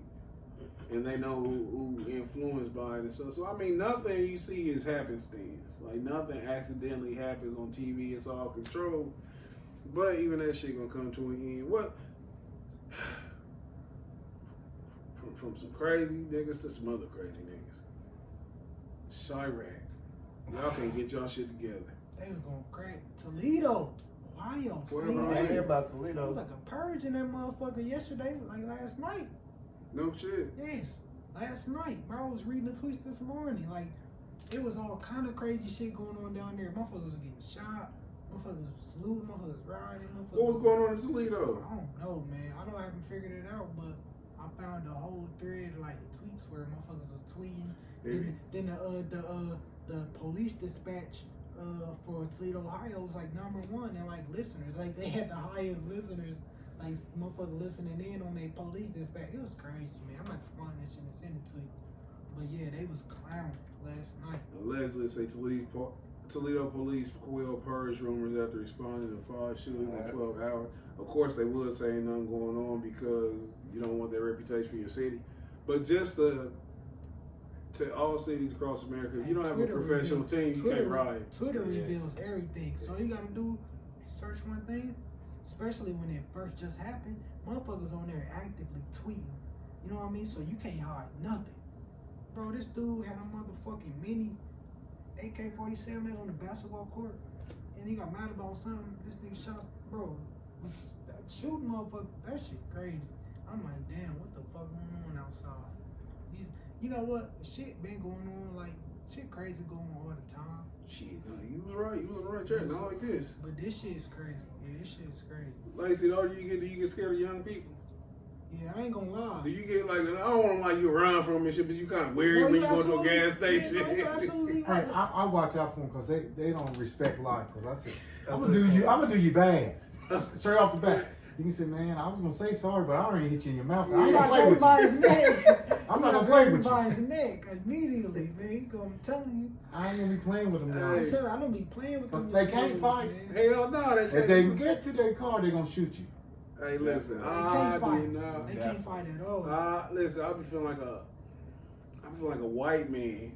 and they know who influenced by it. And so I mean, nothing you see is happenstance. Like nothing accidentally happens on TV. It's all controlled. But even that shit gonna come to an end. What? From some crazy niggas to some other crazy niggas. Chirac. Y'all can't get y'all shit together. They was going crack. Toledo, Ohio. Where Same am I day. I hear It about was Toledo. like a purge in that motherfucker yesterday, like last night. No shit. Yes, last night. Bro, I was reading the tweets this morning. Like, it was all kind of crazy shit going on down there. Motherfuckers was getting shot. Motherfuckers was looting. Motherfuckers rioting. Motherfuckers What was going on in Toledo? I don't know, man. I haven't figured it out, but I found a whole thread, like tweets where motherfuckers was tweeting. Then the police dispatch for Toledo, Ohio was like #1 and like listeners. Like they had the highest listeners, like motherfuckers listening in on their police dispatch. It was crazy, man. I'm about to find that shit and send it to you. But yeah, they was clowning last night. Allegedly, say Toledo police will purge rumors after responding to 5 shootings in 12 hours. Of course, they would say ain't nothing going on because you don't want that reputation for your city. But just to all cities across America, if you don't have a professional team, you can't ride. Twitter reveals everything. So all you gotta do, search one thing, especially when it first just happened. Motherfuckers on there actively tweeting. You know what I mean? So you can't hide nothing. Bro, this dude had a motherfucking mini AK-47 on the basketball court and he got mad about something. This nigga shot, bro. That shooting motherfucker, that shit crazy. I'm like, damn, what the fuck going on outside? You know what? Shit been going on, like, shit crazy going on all the time. Shit, no, you was right. You was on the right track. Not like this. But this shit is crazy. Yeah, this shit is crazy. Lacey, do you get scared of young people? Yeah, I ain't gonna lie. Do you get like, I don't want to like you around from and shit, but you kind of weary when you go to a gas station? Yeah, no, you're absolutely Hey, right. I watch out for them because they don't respect life. Because I said, I'm gonna do you bad. Straight off the bat. You can say, man, I was gonna say sorry, but I already hit you in your mouth. I'm You gonna got play with by his you. neck. I'm not gonna play with by you. his neck immediately, man. I'm telling you. I ain't gonna be playing with them now. Hey. I'm telling you, I don't be playing with them. Because they can't niggas, fight. man. Hell no, they If can't. they can get to their car, they're gonna shoot you. Hey, listen, They I can't do fight. not. They can't fight at all. Listen, I feel like a white man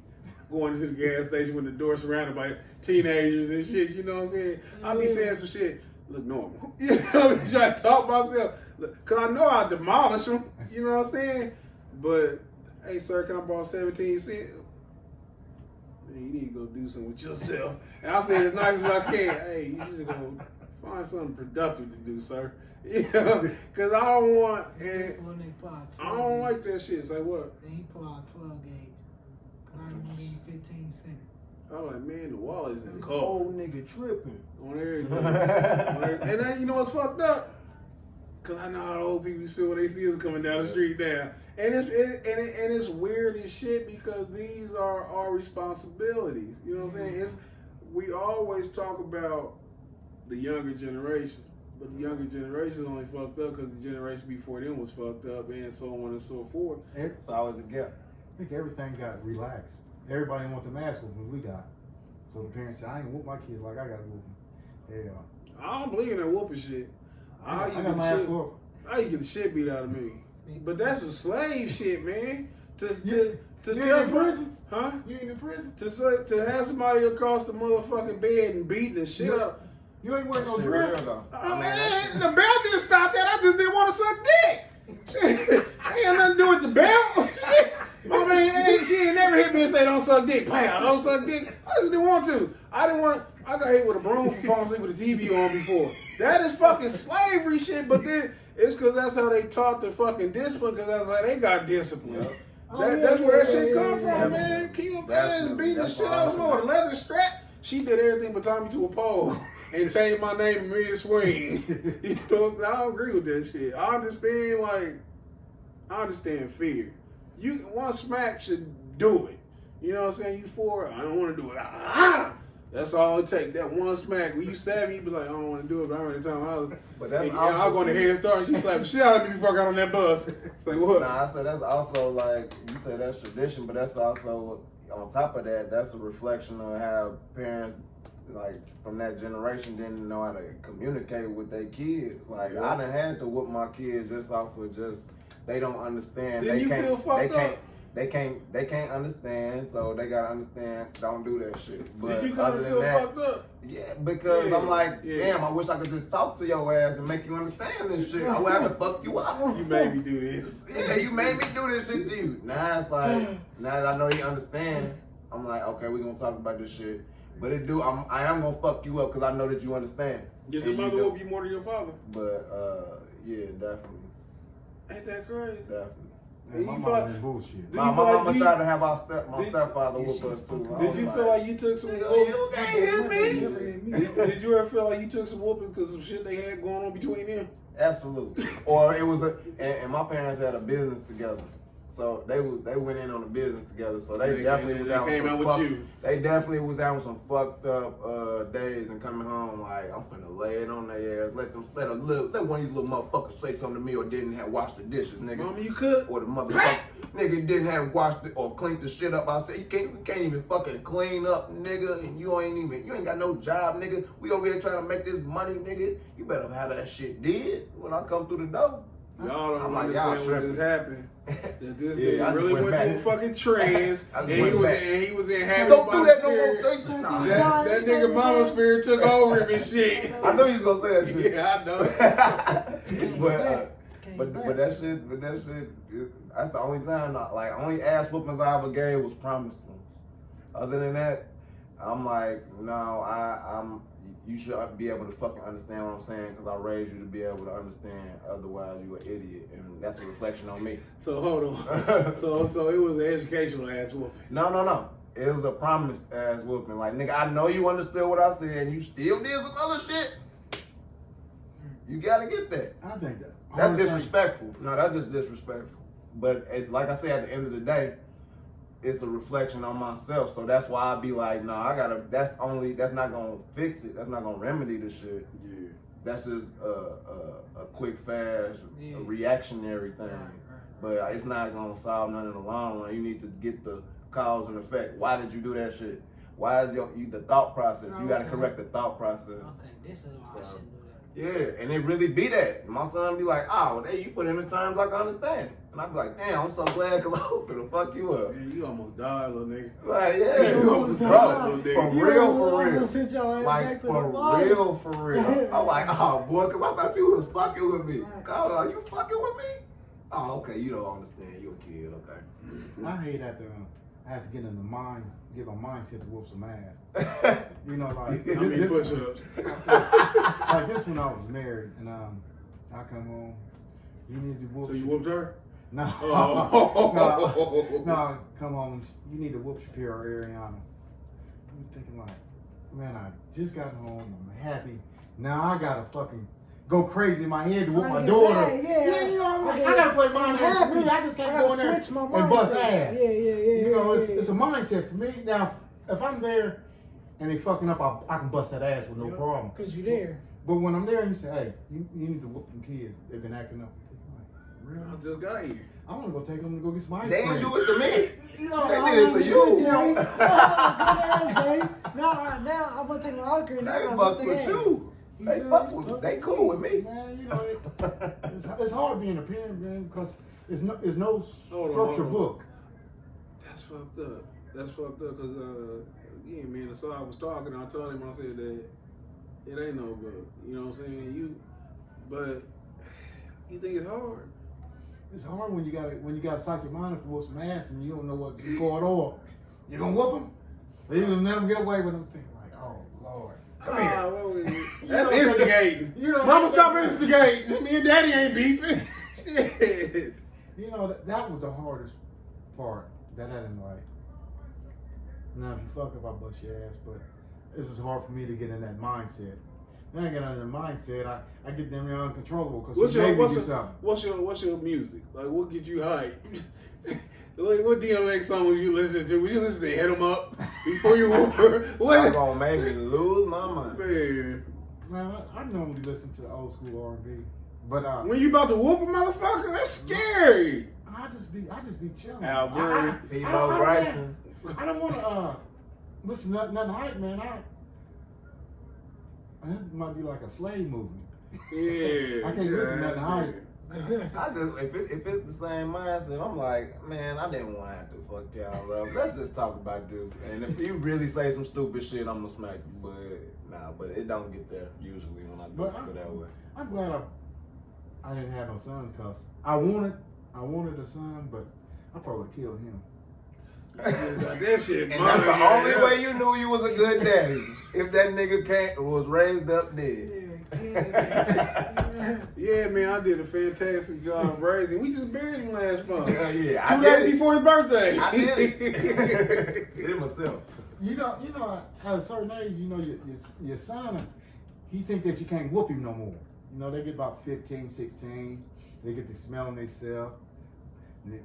going into the gas station when the door surrounded by teenagers and shit. You know what I'm saying? I be saying some shit look normal. You know, I be trying to talk myself because I know I demolish them. You know what I'm saying? But hey, sir, can I borrow 17 cents? Man, you need to go do something with yourself. And I'll say it as nice as I can. Hey, you need to go find something productive to do, sir. You know, because I don't want, This and one they pull out I 12 don't gauge. like that shit. Say what? Then he pull out 12 gauge. Cause I ain't gonna give you 15 cents. I'm like, man, the wallet is in the This car. old nigga tripping. On everything. And then you know what's fucked up? Cause I know how the old people feel when they see us coming down the street now. And it's weird as shit because these are our responsibilities. You know what I'm saying? We always talk about the younger generation. But the younger generation is only fucked up because the generation before them was fucked up and so on and so forth. It's always a gap. I think everything got relaxed. Everybody want the mask whooping we got. So the parents said, I ain't whoop my kids like I gotta whoop them. Yeah. I don't believe in that whooping shit. I got my ass whooped. I used to get the shit beat out of me. But that's some slave shit, man. To You tell ain't in somebody- prison? Huh? You ain't in prison? To have somebody across the motherfucking bed and beating the shit up. You ain't wearing no Shit dress. real, though. Oh, man, the belt didn't stop that. I just didn't want to suck dick. I ain't had nothing to do with the belt. Shit. My man, she ain't never hit me and say, don't suck dick. Pow, don't suck dick. I just didn't want to. I got hit with a broom for falling asleep with the TV on before. That is fucking slavery shit, but then it's because that's how they taught the fucking discipline, because that's how they got discipline. Yep. That's where that shit come yeah, from, yeah. man. Kill man, Definitely. beating the That's shit what out I of someone with a leather strap. She did everything but tie me to a pole and change my name mid swing. You know what I'm saying? I don't agree with that shit. I understand fear. One smack should do it. You know what I'm saying? You for it, I don't want to do it. That's all it takes. That one smack. When you stab me, you be like, I don't want to do it, but I already told her. But that's I'll go on the Head Start. She slapped the shit out of me before I got on that bus. It's like, what? Nah, I said that's also like, you said that's tradition, but that's also, on top of that, that's a reflection of how parents, like, from that generation didn't know how to communicate with their kids. Like, Yeah. I done had to whoop my kids just off of just, they don't understand. Didn't you feel fucked up? They can't understand, so they gotta understand, don't do that shit. But Did you kind other of than feel that, fucked up? yeah, because Yeah, I'm like, yeah. damn, I wish I could just talk to your ass and make you understand this shit. I would have to fuck you up. You made me do this. Yeah, you made me do this shit to you. Now it's like, now that I know you understand, I'm like, okay, we're gonna talk about this shit. But I am gonna fuck you up because I know that you understand. Does And your you mother don't. whoop you more than your father? But yeah, definitely. Ain't that crazy? Definitely. Man, my You mama feel like- did bullshit. Do My you feel like mama you- tried to have my did- stepfather Yeah, whoop she us too. fucking- I Did was you like, feel like you took some nigga, you can't hit me. Did you ever feel like you took some whooping because of shit they had going on between them? Absolutely. Or it was and my parents had a business together. So they went in on the business together. So they definitely was having came some out with fuck- you. They definitely was having some fucked up days and coming home like, I'm finna lay it on their ass. Let one of you little motherfuckers say something to me or didn't have washed the dishes, nigga. Mama, you could. Or the motherfucker nigga didn't have washed it or cleaned the shit up. I said, you can't even fucking clean up, nigga, and you ain't got no job, nigga. We over here trying to make this money, nigga. You better have that shit did when I come through the door. Y'all don't I'm like, y'all understand what tripping. just happened. That this Yeah, I nigga just really went went through a back. fucking trance, I and just he went was back. in happy Don't do that no more, spirit. Jason. Nah. That nigga mama spirit took over him and shit. I knew he was gonna say that shit. Yeah, I know. but that shit, that's the only time. Only ass whoopings I ever gave was promised ones. Other than that, I'm like, no, you should be able to fucking understand what I'm saying because I raised you to be able to understand. Otherwise, you an idiot, and that's a reflection on me. So hold on. so it was an educational ass whooping. No. It was a promised ass whooping. Like, nigga, I know you understood what I said, and you still did some other shit. You gotta get that. I think that. That's disrespectful. No, that's just disrespectful. But like I said, at the end of the day, it's a reflection on myself. So that's why I be like, no, that's not gonna fix it. That's not gonna remedy the shit. Yeah. That's just a quick, fast, a reactionary thing. But it's not gonna solve none in the long run. You need to get the cause and effect. Why did you do that shit? Why is the thought process? You gotta correct the thought process. Okay, this is why I shouldn't do that. Yeah, and it really be that. My son be like, oh, well, you put it in terms like I understand. And I be like, damn, I'm so glad because I'm finna fuck you up. Man, you almost died, little nigga. Like, yeah, You bro, for real. Sit your ass Like, back to for real. I'm like, oh, boy, because I thought you was fucking with me. I was like, you fucking with me? Oh, okay, you don't understand. You a kid, okay. I hate that I have to get in the mind, get my mindset to whoop some ass. You know, like I mean, push-ups. like this when I was married, and I come home. You need to whoop. So you whooped her? No, Oh. no. Come home. You need to whoop Shapiro or Ariana. I'm thinking like, man, I just got home. I'm happy. Now I gotta fucking go crazy in my head to whoop my daughter. Yeah, you know, I gotta play mind games for me. I just can't go in there and bust ass. Yeah. You know, it's a mindset for me. Now, if I'm there and they fucking up, I can bust that ass with no problem. Because you're there. But when I'm there and you say, hey, you need to whoop them kids. They've been acting up. I'm like, I really? just got here. I want to go take them and go get some ice They cream. didn't do it to me. You know, They did it to you. Now I'm going to take my ice cream. They fuck with you. They fuck with me. They cool with me. Man, you know, it's hard being a parent, man, because it's no structure book. That's fucked up. That's fucked up because, again, me and Asad was talking. I told him, I said that it ain't no book. You know what I'm saying? But you think it's hard? It's hard when you gotta psych your mind up to whoop some ass and you don't know what's going on. You gonna whoop them? Or you gonna let them get away with them? Thinking like, oh Lord, come here. That's instigating. Mama, stop instigating. Me and Daddy ain't beefing. Shit. You know that was the hardest part that I didn't like. Now if you fuck up, I bust your ass, but this is hard for me to get in that mindset. Then I get under the mindset, I get them uncontrollable because you made me do something. What's your music? Like, what gets you hype? Like, what DMX song would you listen to? Would you listen to Hit 'Em Up before you whoop her? What? That's gonna make me lose my mind. Man, I normally listen to old school R&B, but when you about to whoop a motherfucker, that's scary. I just be chilling. Al Green, P-Bo Bryson. I don't want to listen to nothing hype, man. That might be like a slave movement. Yeah. I can't listen to nothing hype. I just if it's the same mindset, I'm like, man, I didn't want to have to fuck y'all up. Let's just talk about this. And if you really say some stupid shit, I'm gonna smack you. But it don't get there usually when I do it that way. I'm glad I didn't have no sons because I wanted a son, but I probably would kill him. That shit, and that's the only way you knew you was a good daddy. If that nigga was raised up dead. Yeah, man, I did a fantastic job raising. We just buried him last month. Yeah, 2 days before his birthday. I did it. Did it myself. You know, at a certain age, you know, your son, he think that you can't whoop him no more. You know, they get about 15, 16. They get to smelling themselves.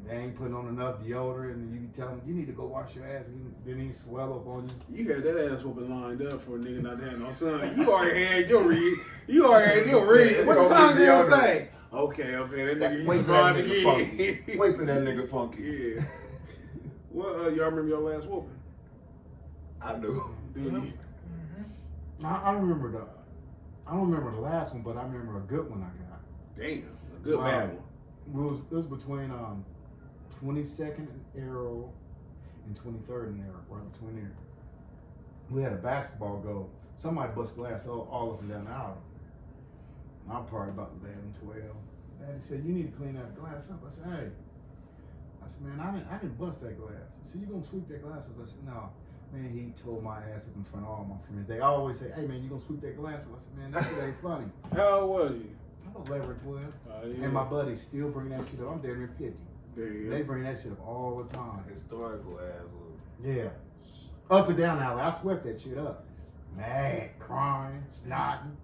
They ain't putting on enough deodorant, and you tell them you need to go wash your ass, and then he swell up on you. You had that ass whooping lined up for a nigga not to have no son. You already had your read. What the song gonna say? Okay, that nigga Wait used till to that rhyme nigga funky. Wait till that nigga funky. Yeah. What? Y'all remember your last whooping? I do. Do you? I don't remember the last one, but I remember a good one I got. Damn, a good bad one. It was between 22nd and Arrow and 23rd and Arrow, right between there. We had a basketball goal. Somebody bust glass all up and down the aisle. I'm probably about 11, 12. Daddy said, you need to clean that glass up. I said, hey. I said, man, I didn't bust that glass. He said, you gonna sweep that glass up? I said, no. Man, he tore my ass up in front of all my friends. They always say, hey, man, you gonna sweep that glass up? I said, man, that shit ain't funny. How old was you? I was 11 or 12. Yeah. And my buddies still bring that shit up. I'm damn near 50. Damn. They bring that shit up all the time. Historical assholes. Yeah. Up and down alley. I swept that shit up. Mad, crying, snotting.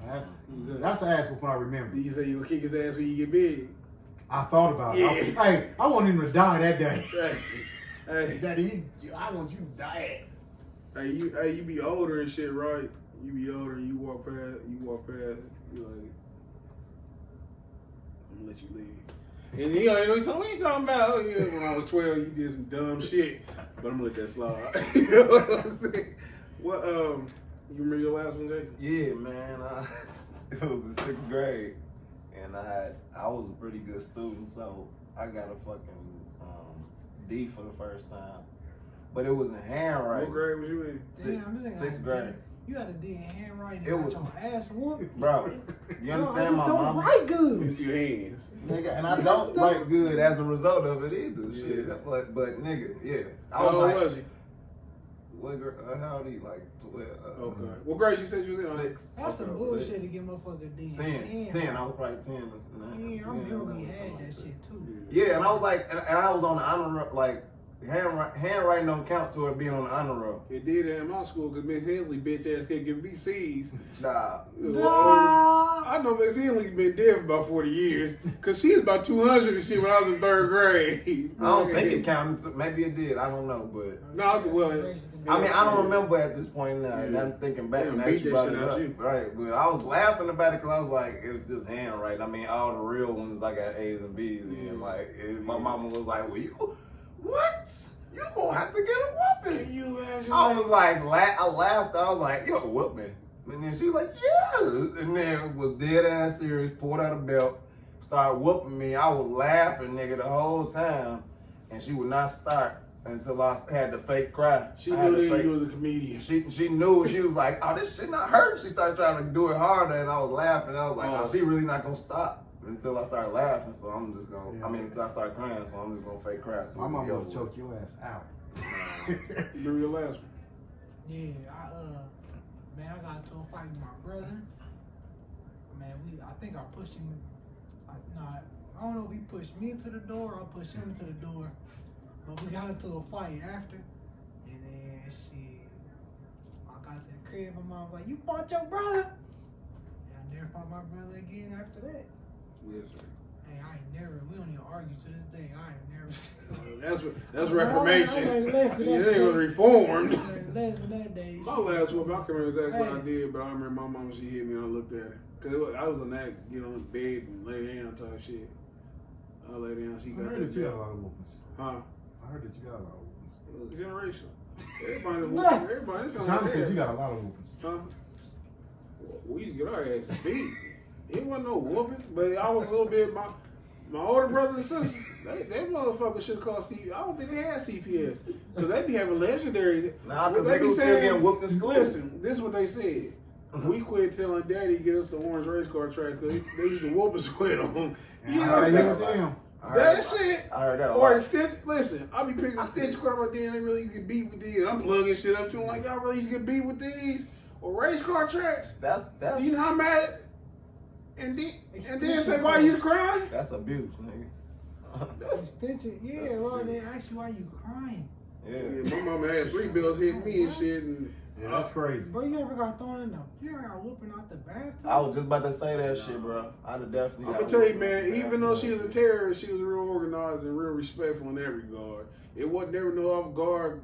That's the ass whooping I remember. Did you say you would kick his ass when you get big? I thought about it. Hey, I wanted him to die that day. Hey, Daddy, I want you to die. hey, you be older and shit, right? You be older and you walk past, you like, I'm gonna let you leave. And you know what you talking about? Oh, yeah, when I was 12, you did some dumb shit, but I'm gonna let that slide. You know what I'm saying? What, you remember your last one, Jason? Yeah, man. It was in 6th grade, and I was a pretty good student, so I got a fucking D for the first time. But it was in handwriting. What grade was you in? Sixth grade. You got a D in handwriting. It was your ass whooped. Bro, you understand my don't mama? write good. Use your hands. Nigga, and I don't write good as a result of it either. Shit, but nigga, yeah. I was How old was you? How old are you? Like 12. Okay. What grade you said you was in? 6. That's some bullshit to get motherfucker D. 10. I was probably 10. Yeah, I remember we had that shit too. Yeah, and I was like, and I was on the honor roll, like, handwriting don't count toward being on the honor roll. It did that in my school because Miss Hensley bitch ass can't give me C's. Nah. I know Miss Hensley been dead for about 40 years because she's about 200 and shit when I was in 3rd grade. I don't think it counted. Maybe it did. I don't know, but no, well, I mean, I don't remember at this point now. And I'm thinking back and actually brought it up. Right, but I was laughing about it because I was like, it was just handwriting. I mean, all the real ones I got A's and B's in. Like, my mama was like, well, what? You gonna have to get a whooping. I was like, I laughed. I was like, yo, whoop me. And then she was like, yeah. And then was dead ass serious, pulled out a belt, started whooping me. I was laughing, nigga, the whole time. And she would not start until I had the fake cry. She knew that you was a comedian. She knew. She was like, oh, this shit not hurt. She started trying to do it harder, and I was laughing. I was like, oh, she really not gonna stop until I started laughing. So I'm just gonna, until I start crying, so I'm just gonna fake cry. So my mama will choke your ass out. You remember your last one? Yeah, man, I got into a fight with my brother. Man, I think I pushed him. I don't know if he pushed me into the door or I pushed him into the door. But we got into a fight after. And then I got to the crib and mom was like, you fought your brother? And I never fought my brother again after that. Listen. Hey, we don't even argue to this day. I ain't never. That's reformation. You ain't gonna reformed. My last whoop, I can't remember exactly what I did, but I remember my mama, she hit me and I looked at her. Cause I was in that, get on the bed and lay down type shit. I lay down, she got that you got a lot of whoopings. Huh? I heard that you got a lot of whoopings. It was generational. Everybody. Sean said you got a lot of whoopings. Huh? We used to get our asses beat. It wasn't no whooping, but I was a little bit, my older brothers and sisters, they motherfuckers should call CPS. I don't think they had CPS. Because they be having legendary. Nah, because they be still getting whooped in school. Listen, this is what they said. We quit telling Daddy to get us the orange race car tracks because they used to whoop us with them. You know that shit. I heard that a or lot. extension. Listen, I be picking extension car like, damn, they really used to get beat with these. And I'm plugging shit up to them like, y'all really used to get beat with these? Or race car tracks? That's You know how mad? And then say, why you crying? That's abuse, nigga. Extension, yeah, well, they ask you why you crying. Yeah, my mama had 3 bills hitting me and shit. And yeah, that's crazy. Bro, you ever got thrown in you ever got whooping out the bathtub? I was just about to say that shit, bro. I'd have definitely. I'm gonna tell you, man. Even though she was a terrorist, she was real organized and real respectful in that regard. It wasn't never no off guard.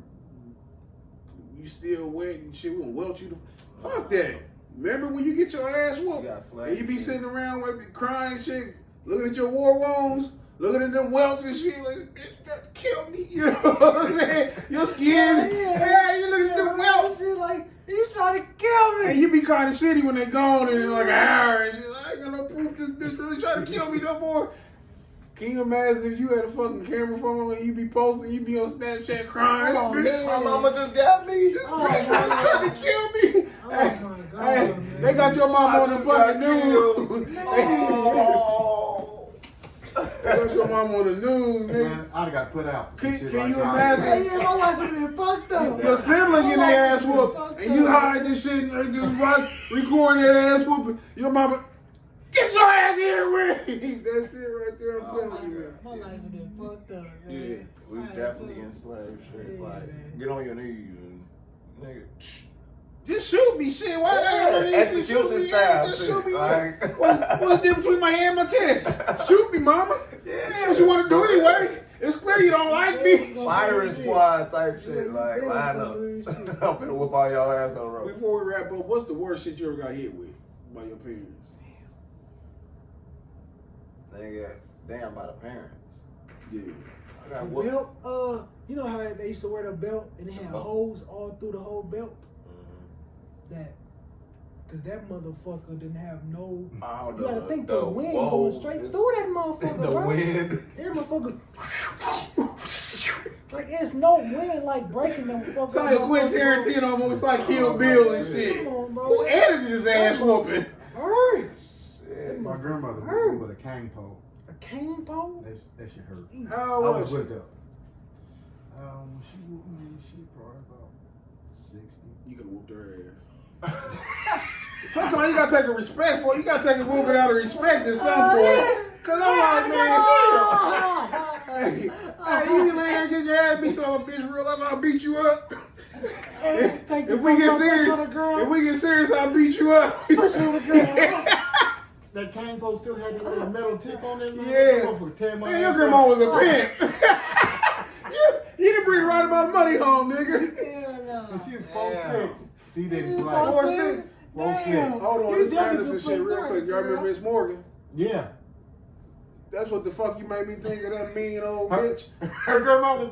You still wet and shit. We gonna welt you. Fuck that. Remember when you get your ass whooped and you be sitting around crying shit, looking at your war wounds, looking at them welts and shit, like, bitch, you got to kill me. You know what I'm saying? Your skin, you look at them welts. Shit like, you trying to kill me. And you be kind of shitty when they gone in like an hour and shit. I ain't got no proof this bitch really trying to kill me no more. Can you imagine if you had a fucking camera phone and you be posting, you be on Snapchat crying? Oh, bitch, my mama just got me. This bitch really trying to kill me. Oh my God, Hey, they got your mama on the fucking news. Oh. That's your mama on the news, nigga. Man, I'd have got put out for some Can shit you like that. imagine? Hey, yeah, my life would have been fucked up. Your sibling getting My their life ass would've whooped, been fucked and you up. hide this shit and just recording that ass whooping. Your mama, get your ass here with me. That shit right there, I'm telling you, man. My life would have been fucked up, man. Yeah. We definitely enslaved shit. Yeah, Like, man. get on your knees and nigga. Just shoot me, shit. Why not? Execution style. Just shit. shoot me. Like, What's the difference between my hand and my chest? Shoot me, mama. That's what you want to do anyway. It's clear you don't like me. firing squad type shit. Like, line up. I'm finna whoop all y'all ass on the road. Before we wrap up, what's the worst shit you ever got hit with by your parents? Nigga, damn by the parents. Yeah. I got The whooped. belt, you know how they used to wear the belt and they had holes all through the whole belt? Cause that motherfucker didn't have no. Oh, You gotta think the wind going straight through that motherfucker. The bro. wind. That motherfucker. Like there's no wind like breaking them fuckers. It's like Quentin Tarantino movie. It's like Kill Bill and shit. Come on, bro. Who edited his ass whooping? Hurt. Shit. My grandmother was with a cane pole. A cane pole? That shit hurt. How I old was was whipped up. She whooped me. She probably about 60. You could have whooped her ass. Sometimes you gotta take a respect for it. You gotta take a whooping out of respect at some point. Cause I'm like, man, hey, you can lay here and get your ass beat on a bitch real life, I'll beat you up. If we get serious, I'll beat you up. That cane pole still had the little metal tip on it. Yeah. Man, your grandma was a pimp. You didn't bring the right amount of money home, nigga. And she was 4'6". She didn't play. 4'6"? 4'6". Hold on, You let's definitely Anderson could shit play real sorry, quick. Y'all remember girl. Miss Morgan? Yeah. That's what the fuck you made me think of, that mean old bitch. Her grandmother.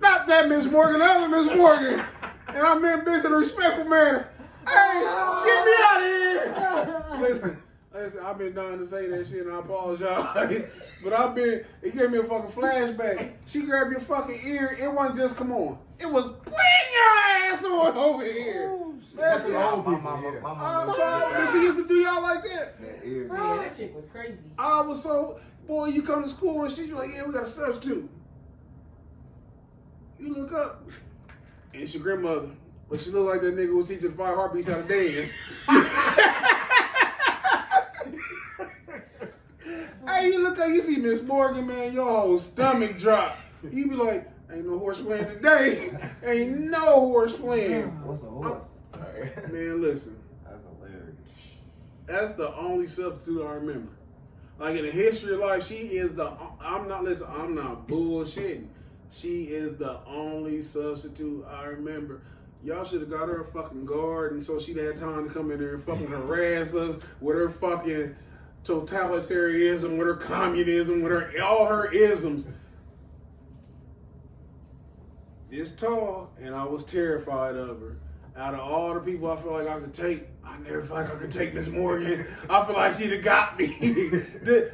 Not that Miss Morgan, the other Miss Morgan. And I meant bitch in a respectful manner. Hey, get me out of here. Listen, I've been dying to say that shit and I apologize. But it gave me a fucking flashback. She grabbed your fucking ear. It wasn't just come on. It was bring your ass on over here. That's Listen, the old My people. mama, Yeah. my I'm mama. sorry, she used to do y'all like that. That ear. Yeah, that shit was crazy. I was so, boy, you come to school and shit, you're like, yeah, we got a substitute. You look up, and it's your grandmother. But she look like that nigga who was teaching 5 heartbeats how to dance. Hey, you look up, you see Miss Morgan, man, your whole stomach drop. You be like, ain't no horse playing today. Ain't no horse playing. What's a horse? Man, listen. That's hilarious. That's the only substitute I remember. Like in the history of life, she is I'm not bullshitting. She is the only substitute I remember. Y'all should have got her a fucking guard, and so she'd had time to come in there and fucking harass us with her fucking totalitarianism, with her communism, with her all her isms. This tall, and I was terrified of her. Out of all the people I feel like I could take, I never feel like I could take Miss Morgan. I feel like she'd have got me.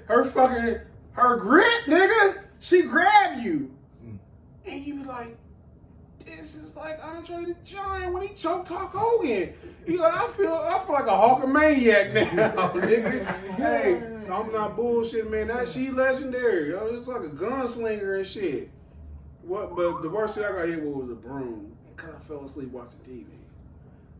Her grit, nigga, she grabbed you. And you be like, this is like Andre the Giant when he choked Hulk Hogan. You like, I feel like a Hulkamaniac now, nigga. Hey, I'm not bullshitting, man. That she legendary. Yo, it's like a gunslinger and shit. But the worst thing I got hit with was a broom. Cause I fell asleep watching TV.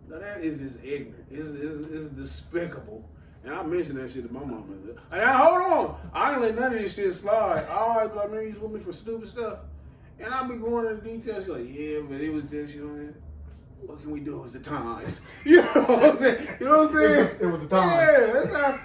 Now that is just ignorant. It's despicable. And I mentioned that shit to my mama. And hold on, I ain't let none of this shit slide. I always be like, man, you with me for stupid stuff. And I be going into details. She's like, yeah, but it was just, you know, what can we do? It was the times. You know what I'm saying? You know what I'm saying? It was the time. Yeah, that's how.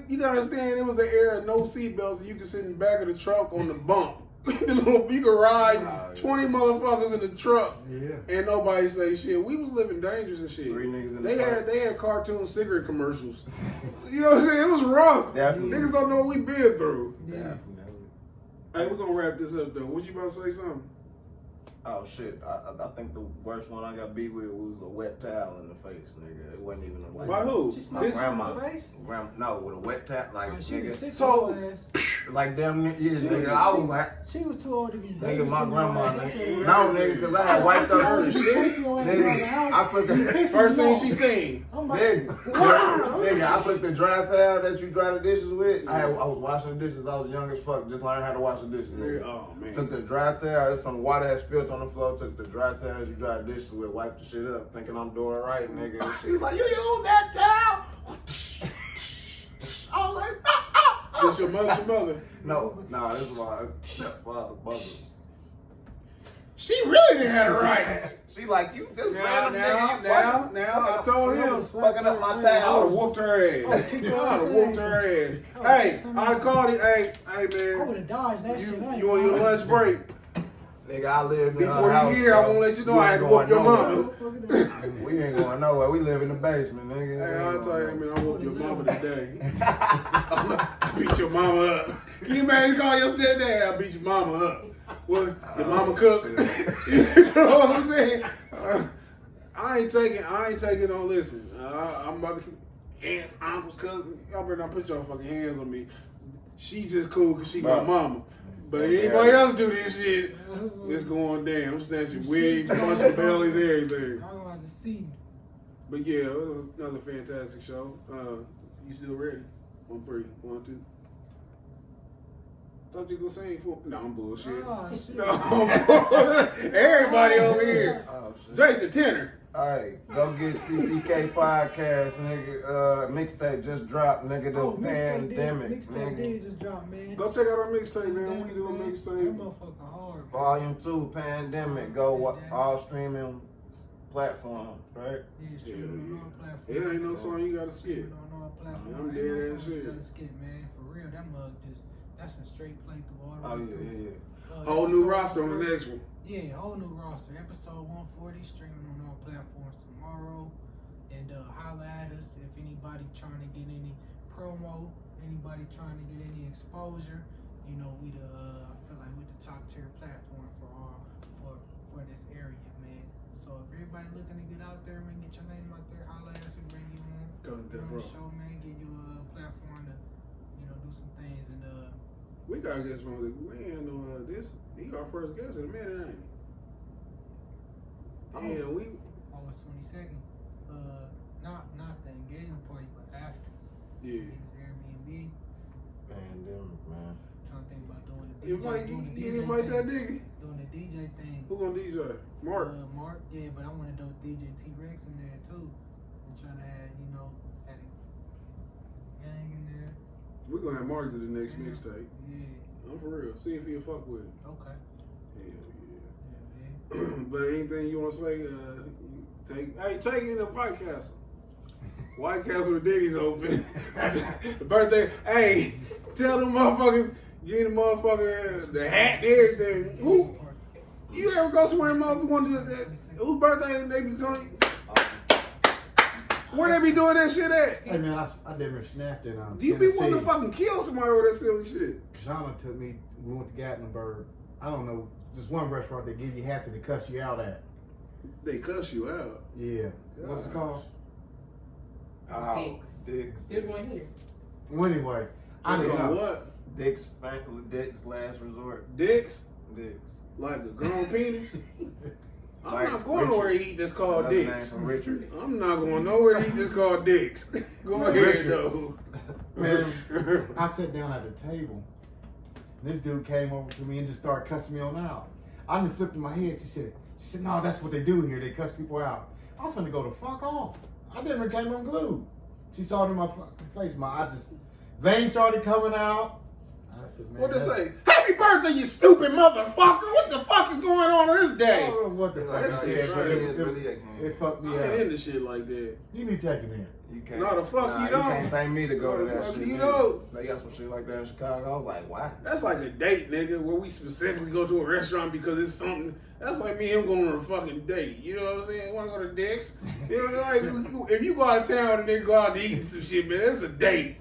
You gotta understand, it was the era of no seatbelts, so you could sit in the back of the truck on the bump. You could ride 20 motherfuckers in the truck, and nobody say shit. We was living dangerous and shit. 3 niggas in They the had cartoon cigarette commercials. You know what I'm saying? It was rough. Definitely. Niggas don't know what we been through. Yeah. Hey, we're gonna wrap this up though. What you about to say something? Oh shit! I think the worst one I got beat with was a wet towel in the face, nigga. It wasn't even a wet. By who? She My smacked grandma. you in the face? No, with a wet towel, like Oh, she was nigga. sick So- of your ass. Like damn near, yeah, She nigga. was- I was like, She was too old to be nigga, my babysitting grandma, your ass. nigga. No, nigga, because I had wiped up some shit. Nigga, I took a First thing she seen. I'm like, nigga, I took the dry towel that you dry the dishes with. I was washing the dishes. I was young as fuck. Just learned how to wash the dishes. Nigga. Oh man. Took the dry towel. Some water had spilled on the floor. Took the dry towel that you dry the dishes with. Wiped the shit up, thinking I'm doing right, nigga. She was like, "You use that towel?" I was like, "Stop!" This your mother? No, this is my stepfather, mother. She really didn't have the rights. She like, you this Now, random nigga. now, I told him. fucking up my I would have towel. whooped her ass. I would have whooped her ass. Hey, I called him. Hey, I would man. have dodged that shit. You on your lunch break? Nigga, I live in Before house, you here, I bro. want to let you know We I had ain't to going whoop your nowhere. mama. We ain't going nowhere. We live in the basement, nigga. Hey, I'll tell you, man, I whooped your mama today. I beat your mama up. Can you imagine calling your stepdad? I beat your mama up. What? Your mama cook? You know what I'm saying? I ain't taking no listen. I'm about to aunts, uncles, cousins. Y'all better not put your fucking hands on me. She just cool because she my mama. But anybody else do this shit, it's going down. I'm snatching wigs, punching bellies, everything. I'm about to see. But yeah, it was another fantastic show. You still ready? 1, 3, 1, 2. Thought you were gonna sing for. No, I'm bullshit. Oh, shit. No, I'm bullshit. Everybody over here. Oh, shit. Jason Tenor. Alright, go get TCK Podcast, nigga. Mixtape just dropped, nigga. The pandemic, Mixtape nigga. did just drop, man. Go check out our mixtape, man. We do a That mixtape. motherfucker hard. Volume 2, Pandemic. Go all streaming platforms, right? Yeah, streaming on all platforms. It ain't no song you gotta skip. Streaming on all platforms. I'm Ain't dead no ass song you serious. gotta skip, man. For real, that mug that's a straight playthrough all the Oh, way yeah, through. yeah. Whole new Episode roster on the 140. next one. Yeah, whole new roster. Episode 140 streaming on all platforms tomorrow. And holla at us if anybody trying to get any promo, anybody trying to get any exposure. You know, we I feel like we the top tier platform for this area, man. So if everybody looking to get out there, man, get your name out there, holla at us, we bring you on. Go to On Death the Row. show, man, give you a platform to, do some things and We gotta get some other man on this. He our first guest in a minute, ain't he? Yeah, we. August 22nd. Not the engagement party, but after. Yeah. Niggas Airbnb. Pandemic, man. Trying to think about doing the DJ. Invite doing the you DJ invite that thing. nigga. Doing the DJ thing. Who gonna DJ? Mark. Mark, yeah, but I want to do DJ T-Rex in there too. And trying to add, add a gang in there. We're gonna have Mark do the next mixtape. Yeah. I'm for real. See if he'll fuck with it. Okay. Hell Yeah, yeah. But anything you wanna say? Take it in the White Castle. White Castle with Diddy's open. The birthday. Hey, tell them motherfuckers, get the motherfucker the hat and everything. Who? You ever go somewhere and motherfucker want to do that? Whose birthday they be going? Where they be doing that shit at? Hey man, I never snapped it on. You be wanting to fucking kill somebody with that silly shit. Shauna took me. We went to Gatlinburg. I don't know, just one restaurant that give you hats to cuss you out at. They cuss you out. Yeah. What's it called? Oh, Dick's. There's one here. Well, anyway, I It's didn't called know. what? Dick's last resort. Dicks? Dicks. Like a grown penis? I'm Like not going nowhere to eat that's called Another name dicks. from Richard. I'm not going nowhere to eat that's called dicks. Go ahead Richards. though. Man, I sat down at the table. This dude came over to me and just started cussing me on out. I done flipped in my head. She said, no, that's what they do here. They cuss people out. I was finna go the fuck off. I didn't came unglued. She saw it in my fucking face. Veins started coming out. I said, man. What they that's- say? Happy birthday, you stupid motherfucker! What the fuck is going on this I day? don't know what the fuck That I shit said, right. but it fucked I me ain't up. into shit like that. You need to take him in. You can't. No, the fuck you You don't. can't pay me to go No, to the that fuck shit. you neither. don't. They got some shit like that in Chicago. I was like, why? That's like a date, nigga, where we specifically go to a restaurant because it's something. That's like me and him going on a fucking date. You know what I'm saying? Want to go to Dick's? You know, like if you go out of town and then go out to eat some shit, man, that's a date.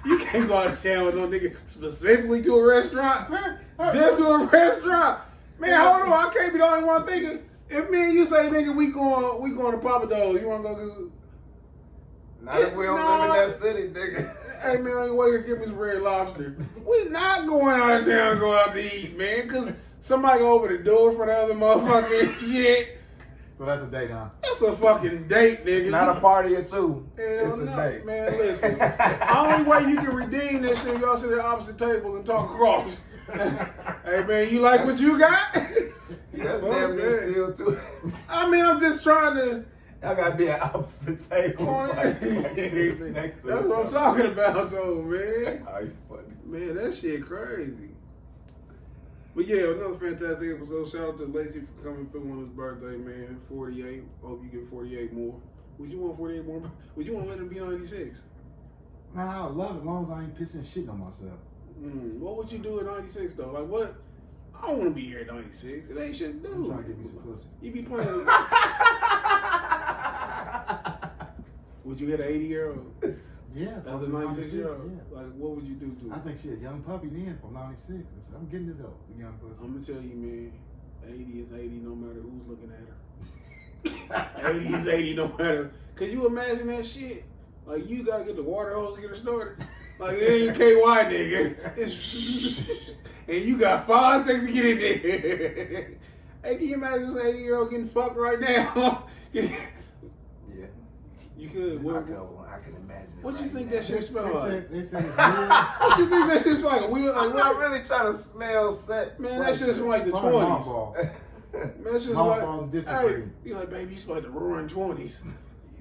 You can't go out of town with no nigga specifically to a restaurant. Just to a restaurant. Man, hold on. I can't be the only one thinking. If me and you say, nigga, we going to Papa Do's, you want to go? Not if we don't live in that city, nigga. Hey, man, on your way here, give me some red lobster. We not going out of town to go out to eat, man, because somebody go open the door for the other motherfucking shit. So that's a date, huh? That's a fucking date, nigga. It's not a party or two. Hell It's a no. date. Man, listen. The only way you can redeem that shit, y'all sit at opposite tables and talk across. Hey, man, you like what you got? That's Fuck damn near that. still too. I mean, I'm just trying to. Y'all gotta be at opposite tables. Like, That's next to what I'm talking about, though, man. Are you funny? Man, that shit crazy. But yeah, another fantastic episode. Shout out to Lacey for coming through on his birthday, man. 48. Hope you get 48 more. Would you want 48 more? Would you want to let him be 96? Man, I would love it as long as I ain't pissing shit on myself. What would you do at 96 though? Like what? I don't want to be here at 96. It ain't shit to do. I'm trying to get me some pussy. You be playing. Would you hit an 80-year-old? Yeah. As a 96-year-old? Yeah. Like, what would you do to I him? think she a young puppy then from 96. I said, I'm getting this old, young pussy. I'm going to tell you, man, 80 is 80 no matter who's looking at her. 80 is 80 no matter. Could you imagine that shit? Like, you got to get the water hose to get her started. Like, it ain't KY, nigga. It's and you got 5 seconds to get in there. Hey, can you imagine this 80-year-old getting fucked right now? Yeah. You could. I can imagine it. What you right think now. that shit smell like? They said it's weird. What you think that shit smell like? I'm not really trying to smell sex. Man, that shit smell like the Probably 20s. mothballs. Man, that shit Mom smell falling like. ditch Hey, green. you like, baby, you smell like the roaring 20s.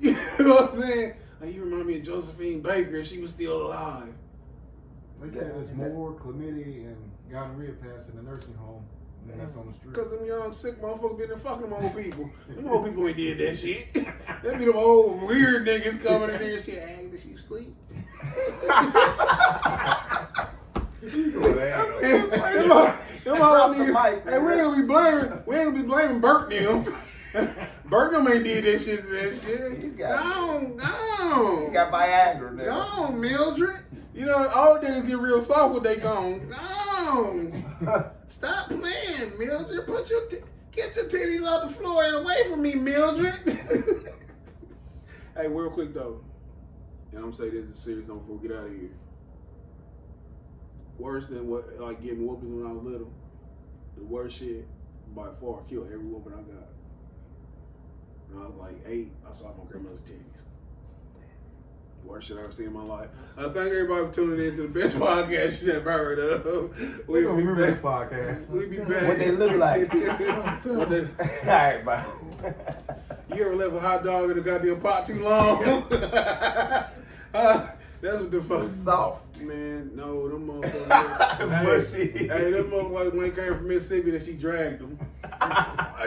You know what I'm saying? Like, you remind me of Josephine Baker if she was still alive. They said there's more chlamydia and gonorrhea passed in the nursing home than that's on the street. Because them young, sick motherfuckers been there fucking them old people. Them old people ain't did that shit. That be them old, weird niggas coming in there and shit. Hey, did you sleep? Them old niggas. Hey, we ain't gonna be blaming Bert them. Bert them ain't did that shit to that shit. Gone. You got Viagra there. Gone, Mildred. You know, old niggas get real soft when they gone. Stop playing, Mildred. Get your titties off the floor and away from me, Mildred. Hey, real quick though, and I'm gonna say this is serious. Don't before we get out of here. Worse than what, like getting whoopings when I was little. The worst shit by far killed every whooping I got. When I was like 8, I saw my grandmother's titties. Worst shit I ever seen in my life. I thank everybody for tuning in to the best podcast you ever heard of. We don't remember this podcast. We be back. What they look like. What they- Alright, bye. You ever left a hot dog in a goddamn pot too long? That's what the fuck. Soft. Man, no, them motherfuckers. Mushy. Hey, them motherfuckers when they came from Mississippi, that she dragged them.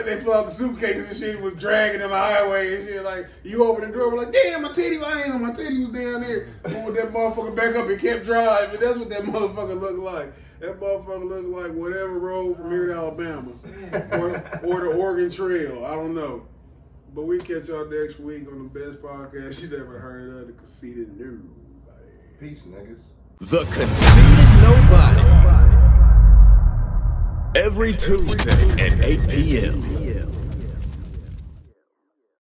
They filled out the suitcases and shit and was dragging them the highway and shit. Like, you open the door, we're like, damn, my titty, I ain't know my titty was down there. Pulled that motherfucker back up and kept driving. That's what that motherfucker looked like. That motherfucker looked like whatever road from here to Alabama. Or the Oregon Trail. I don't know. But we catch y'all next week on the best podcast you've ever heard of, the Conceited Knowbody. Peace, niggas. The Conceited Knowbody. Every Tuesday at 8 p.m.